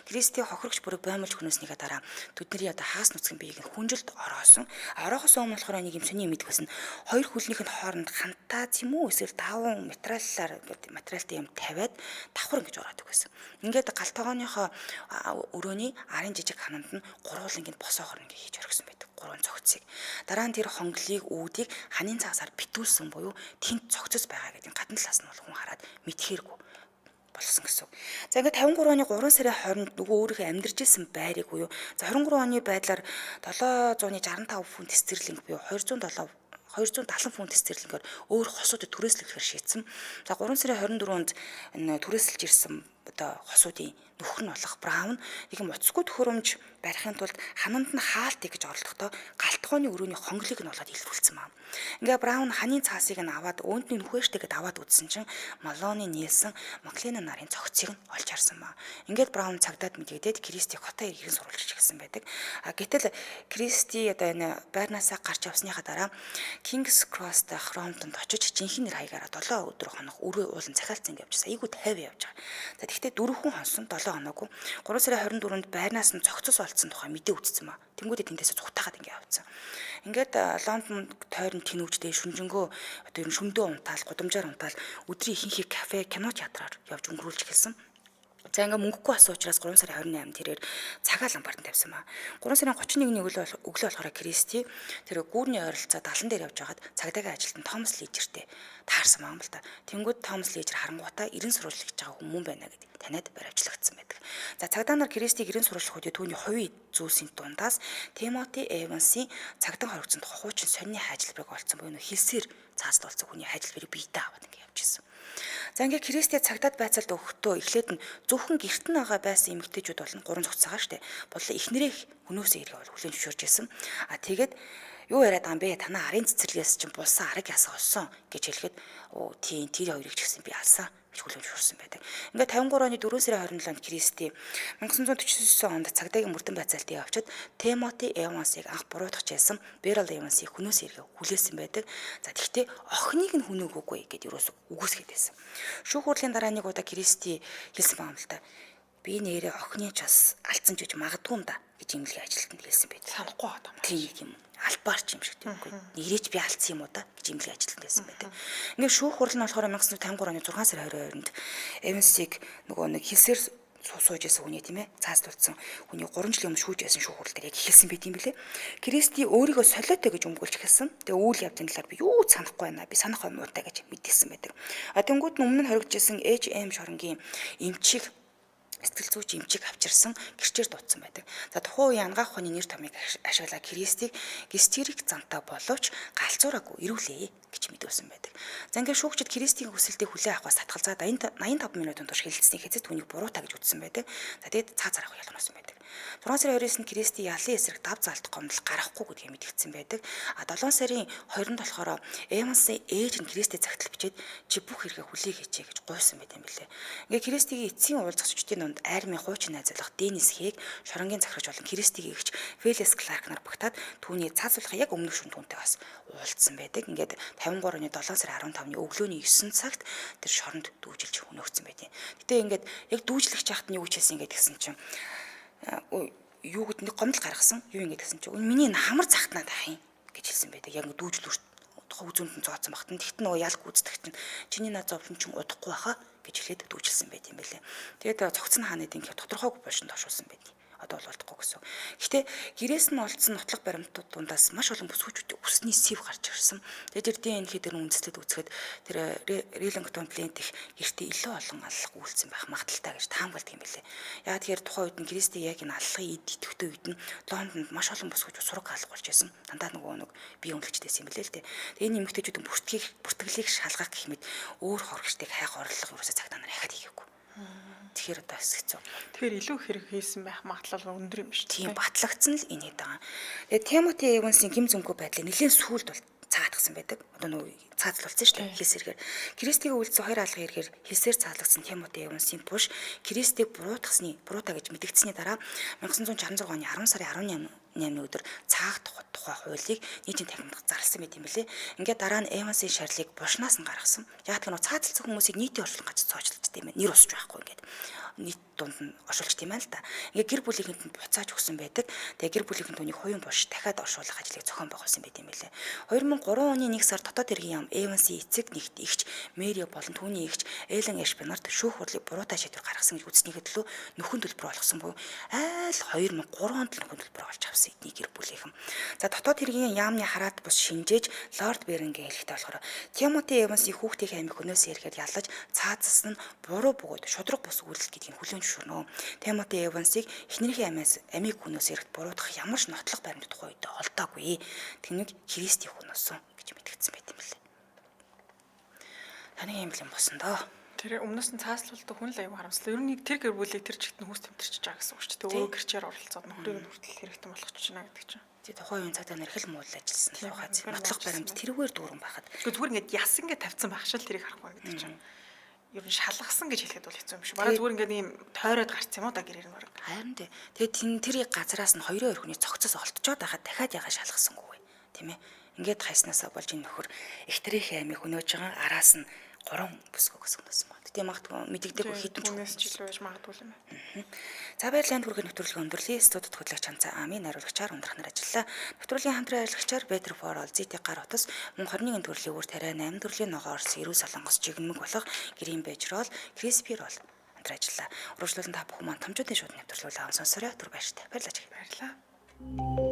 Кристи хохирогч бүрийг боомлж хүнөөснийхээ дараа төдний одоо хаас нуцгийн биеийг нь хүнжилт ороосон. Ороохоос өмнө болохоор нэг юм сони мэдгэсэн. Хоёр хөлнийх нь хооронд хантаа юм уу эсвэл даван материалтай юм тавиад давхар ингэж ороод өгсөн. Ингээд гал тогооныхоо өрөөний арын жижиг ханамд нь гурвуулангийн босоохор ингэ хийж оргисон байдаг. Гурван цогцыг. Дараа нь тэр хонглыг үүдийг ханийн цагсаар битүүлсэн буюу тэнд цогцос байгаа гэдэг гадна талаас нь бол хүн хараад мэдхээргүй болсон гэсэн. За ингээд 53 оны 3 сарын 20-нд нөгөө өөрийнхөө амьдарч исэн байрыг буюу за 23 оны байдлаар 765 фунт стерлинг буюу 270 фунт стерлингээр өөр хосуудад түрээслэхээр шийдсэн. За 3 сарын 24-нд түрээсэлж ирсэн одоо хосуудын нөхөр нь болох Браун нэг юм уцгүй төхөөрөмж барихын тулд ханамд нь хаалтыг гэж оролдохдоо галтгооны өрөөний хонглыг нь болоод илрүүлсэн байна. Ингээ Браун ханийн цаасыг нь аваад өөндний нөхөөштэйг аваад үзсэн чинь Малоны нийлсэн Маклена нарын цогцыг нь олж харсан байна. Ингээд Браун цагдаад мэдэгдээд Кристи хотоо иргэн сурвалж гисэн байдаг. Гэтэл Кристи одоо энэ байрнаасаа гарч явсныхаа дараа Кингс Кросс Хромтонд очиж жинхэнэ хаягаараа 7 өдөр хонох өрөө уулан захиалцсан явжсан. Айгуу 50 явж байгаа. За тэгвэл 4 хүн хонсон 7 хоноогүй 3 сарын 24-нд байрнаас нь цогцос олцсон тухай мэдээ үтцсэн ба. Тэнгүүдээ тэндээс цухтаагаад ингээ явцсан. Ингээд Лондонд тойрон тэнүүжтэй шүнжэнгөө одоо ер нь шөндөө унтаал, гудамжаар унтаал өдрийн ихэнхийг кафе, кино театраар явж өнгөрүүлж эхэлсэн. За ингээ мөнгөгүй асан учраас 3 сарын 28-нд тэрээр цагаал ламбард тавьсан ба. 3 сарын 31-ний өглөө болохоор Кристи тэр гүүрний ойролцоо далан дээр явж байгаад цагдаагийн ажилтан Томас Лижертэй таарсан юм л да. Тэнгүүд Томас Лижер харангуйтаа 90 сурвалжлагч байгаа хүмүүс байна гэдэг таниад баримтлагдсан байдаг. За цагдаа нар Кристиг 90 сурвалжлах үедээ түүний хувийн зүйлсийн дундаас Тимоти Эвансын цагдаа хоригдсон хуучин сонины хайжилбарыг олцсон буюу хэлсээр цаасд олцсон хүний хайжилбарыг биетээ аваад ингэ явж ирсэн. За ингээ Кристи цагдаад байцаалд өгөхдөө эхлээд нь зөвхөн гэрт нь байгаа байсан эмэгтэйчүүд болон 3 цогцсагаа штэ. Бодлоо эхнэрээ хүнөөсөө иргээ бол хүлээн зөвшөөрж исэн. Тэгээд юу яриад байгаа юм бэ? Танаа арын цэцэрлэгээс чинь булсан арыг ясаа олсон гэж хэлэхэд оо тийм тэр хоёрыг ч гэсэн би алсан гэж хүлээн зөвшөөрсөн байдаг. Ингээ 53 оны 4 сарын 27-нд Кристи 1949 онд цагдаагийн мөрдөн байцаалтад явчаад Тимоти Эвансыг анх буруутгаж байсан Берл Эвансыг хүнөөсөө иргээ хүлээсэн байдаг. За тэгвэл охиныг нь хүнөөгөөгүй гэдээ юусоо үгүйсгээд байсан. Шүүх хурлын дараа нэг удаа Кристи хэлсэн байна л да. Би нэрээ охины ч бас алдсан ч гэж магадгүй юм да гэж имлэгийн ажилтнанд хэлсэн байдаг. Санахгүй байгаа юм. Тийм юм. Албаар ч юм шиг тиймгүй. Нэрээч би алдсан юм уу да гэж имлэгийн ажилтнанд хэлсэн байдаг. Ингээд шүүх хурал нь болохоор 1953 оны 6 сарын 22-нд Эвансыг нөгөө нэг хэлсээр сууж ясан хүний тийм ээ цаасд тулцсан хүний 3 жилийн өмнө шүүж ясан шүүх хурал дээр яг хэлсэн байт юм билэ. Кристи өөрийгөө солиотой гэж өмгөөлж хэлсэн. Тэгээ үйл явдлын талаар би юу ч санахгүй байна. Би санах юм уутай гэж мэдээсэн байдаг. Тэнгүүд нь өмнө нь хоригдчихсан H.M. Шоронгийн эмчийг сэтгэл зүйч эмчийг авчирсан гэрчээр дутсан байдаг. За тухайн үеийн ангаах ухааны нэр томыг ашиглаа Кристиг гистерик зантай боловч галзуураагүй ирүүлээ гэж мэдүүлсэн байдаг. За ингээд шүүгчид Кристигийн хүсэлтийг хүлээн авахаас татгалзаад 85 минутын турш хэлэлцсэний хэзээ түүнийг буруутаа гэж үзсэн байдаг. За тэгээд цаа зарах ялгамсан байдаг. 6 сарын 29-нд Кристи ялын эсрэг дав залтах гомдол гарахгүй гэдгийг мэдгдсэн байдаг. 7 сарын 20-нд болохоор Эвансын ээж нь Кристи цагтл бичээд чи бүх хэрэгээ хүлээг хийчээ гэж гуйсан байт юм билээ. Ингээ Кристигийн эцсийн уулзагчдын донд армийн хуучин найзлах Денис Хэг, Шоронгийн захирагч болон Кристигийн эгч Фелис Кларк нар багтаад түүний цаазуулах яг өмнөх шөнө түүнтэй бас уулзсан байдаг. Ингээд 53 оны 7 сарын 15-ны өглөөний 9 цагт тэр шоронд дүүжилж хөнөөгдсөн байдیں۔ Гэтэ ингээд яг дүүжлэх чахт нь юу хийсэн ингээд гэсэн чинь юу гэдэг нэг гомдол гаргасан юу ингэ гэсэн чинь миний хамар захтнаад ах юм гэж хэлсэн байдаг. Яг дүүжлүүрт тухайн үзүүнд нь зооцсон багт нь тэгт нөгөө ялг гүйцэтгэгт нь чиний над зовлон чинь удахгүй байхаа гэж хэлээд дүүжилсэн байт юм байлээ. Тэгээд цогцсон хааныг ингээ тодорхойгүй болшинд оршуулсан байт. Одоо бол болдохгүй гэсэн. Гэхдээ гэрээс нь олдсон нотлох баримтууд дундаас маш олон бүсгүүчүүдийн үсний сэв гарч ирсэн. Тэгээд тэр ДНХ дээр үндэслээд үзэхэд тэр Релингтон плент их гэртээ илүү олон аллах үйлцсэн байх магадaltaй гэж таамагладаг юм билээ. Яагаад тэгэхээр тухайн үед нь Кристи яг энэ аллахын идэвхтэй үед нь Лондонд маш олон бүсгүүчүүд сураг хаалга болж байсан. Дандаа нөгөө нэг бие үнэлжтэйсэн юм билээ л дээ. Тэгээд энэ эмэгтэйчүүдийн бүртгэлийг шалгах гэх мэт өөр хоригчдыг хайх орлого юусаа цагтаа нар яхад хийгээгүй. Тэгэхээр одоо хэсэгцүү. Тэгэхээр илүү хэрэг хийсэн байх магадлал өндөр юм шүү дээ. Тийм батлагдсан л энэ хэд байгаа. Тэгээд Тимоти Эвансын гим зүмгүй байдлыг нэлээд сүүлд бол цаатгсан байдаг. Одоо нөгөө цаазлуулсан шүү дээ. Хийс эргээр Кристийг үйлцсэн хоёр алгын эргээр хийсээр цаалгасан Тимоти Эвансын буш Кристийг буруутаа гэж мэдэгдсэний дараа 1966 оны 10 сарын 18-ны өдөр цаах тухай хуулийг нийтийн танхимд зарласан байт юм билээ. Ингээд дараа нь Эвансын шарилыг бушнаас нь гаргасан. Яг тэр нөө цаацлсан хүмүүсийг нийтийн орчуулгын газар цоочилж тийм ээ. Нэр усч байхгүй ингээд нийт дунд нь оршуулж тийм ээ л та. Ингээд гэр бүлийнхэнд нь буцааж өгсөн байдаг. Тэгээ гэр бүлийнхэн түүнийг хувийн буш дахиад оршуулах ажлыг зохион байгуулсан байт юм билээ. 2003 оны 1 сард дотоод хэргийн яам Эвансын эцэг нэгт игч Мэри болон түүний игч Элен Эшпинарт шүүх хурлыг буруутаа шийдвэр гаргасан гэж үзснийхэд төлөө нөхөн төлбөр олгосон буюу айл 2003 онд л нөхөн төлбөр олж авсан эдний гэр бүлийнхэн. За дотоод хэргийн яамны хараат бус шинжээж Лорд Берингийн хэлэхдээ болохоор Тимоти Эвансын хүүхдийн амиг хөнөөс ирэхэд яллаж цаазсан нь буруу бөгөөд шудраг бус үйлдэл гэдгийг хүлээн зөвшөөрнө. Тимоти Эвансыг эхнэрийн амиг хөнөөс ирэхэд буруутгах ямар ч нотлох баримт тухай үед олдоогүй. Тэнийг Кристи хөнөөсөн гэж мэдгдсэн байт юм лээ. Таны юм бэлэн босон доо. Тэр өмнөөс нь цааслуулдаг хүн л аюу харамслаа. Ер нь тэр гэр бүлийг тэр чигт нь хүүс тэмтэрч байгаа гэсэн үг шүү дээ. Өөр гэрчээр оролцоод нөхрийг нь хүртэл хэрэгтэй болгоч чана гэдэг чинь. Тэ тухайн үеийн цагдаа нар их л муул ажилласан. Тухайц нотлох баримт тэрүүгээр дүүрэн байхад. Зүгээр ингээд яс ингээд тавьсан байх шал тэрийг харахгүй гэдэг чинь. Ер нь шалгасан гэж хэлэхэд бол хэцүү юм шиг. Бараг зүгээр ингээд ийм тойроод гарц юм уу да гэрээр нь бараг. Харин дээ. Тэгээд тэрийг газараас нь хоёрын хоёр хүний цогцос олдчоод байхад дахиад яга шалгасангүй вэ? Тийм ээ. Ингээд хайснаасаа болж энэ нөхөр ихтрийн амиг хөнөөж байгаа араас нь 3 бүсгөө гэсэн юм байна. Тийм магадгүй мэдэгдэг хитэн хүнээс ч илүү байж магадгүй юм байна. За баярлалаа хүргэн нэвтрүүлгийн өндөрлөлийн студид хөтлөгч Чанцаа Амийн хариулагчаар ундрахнаар ажиллаа. Нэвтрүүлгийн хамтран ажиллагчаар Бетер Форол, Зити гар утас, мөн 21 төрлийн өөр тариа 8 төрлийн ногоо орс, эрүү солонгос чигнэмэг болох Грин Бэжрол, Криспи рол хамтран ажиллаа. Урагшлуулсан та бүхэн маань томчуудын шууд нэвтрүүлэг авсан сонсороо түр баяртай. Баярлалаа. Баярлалаа.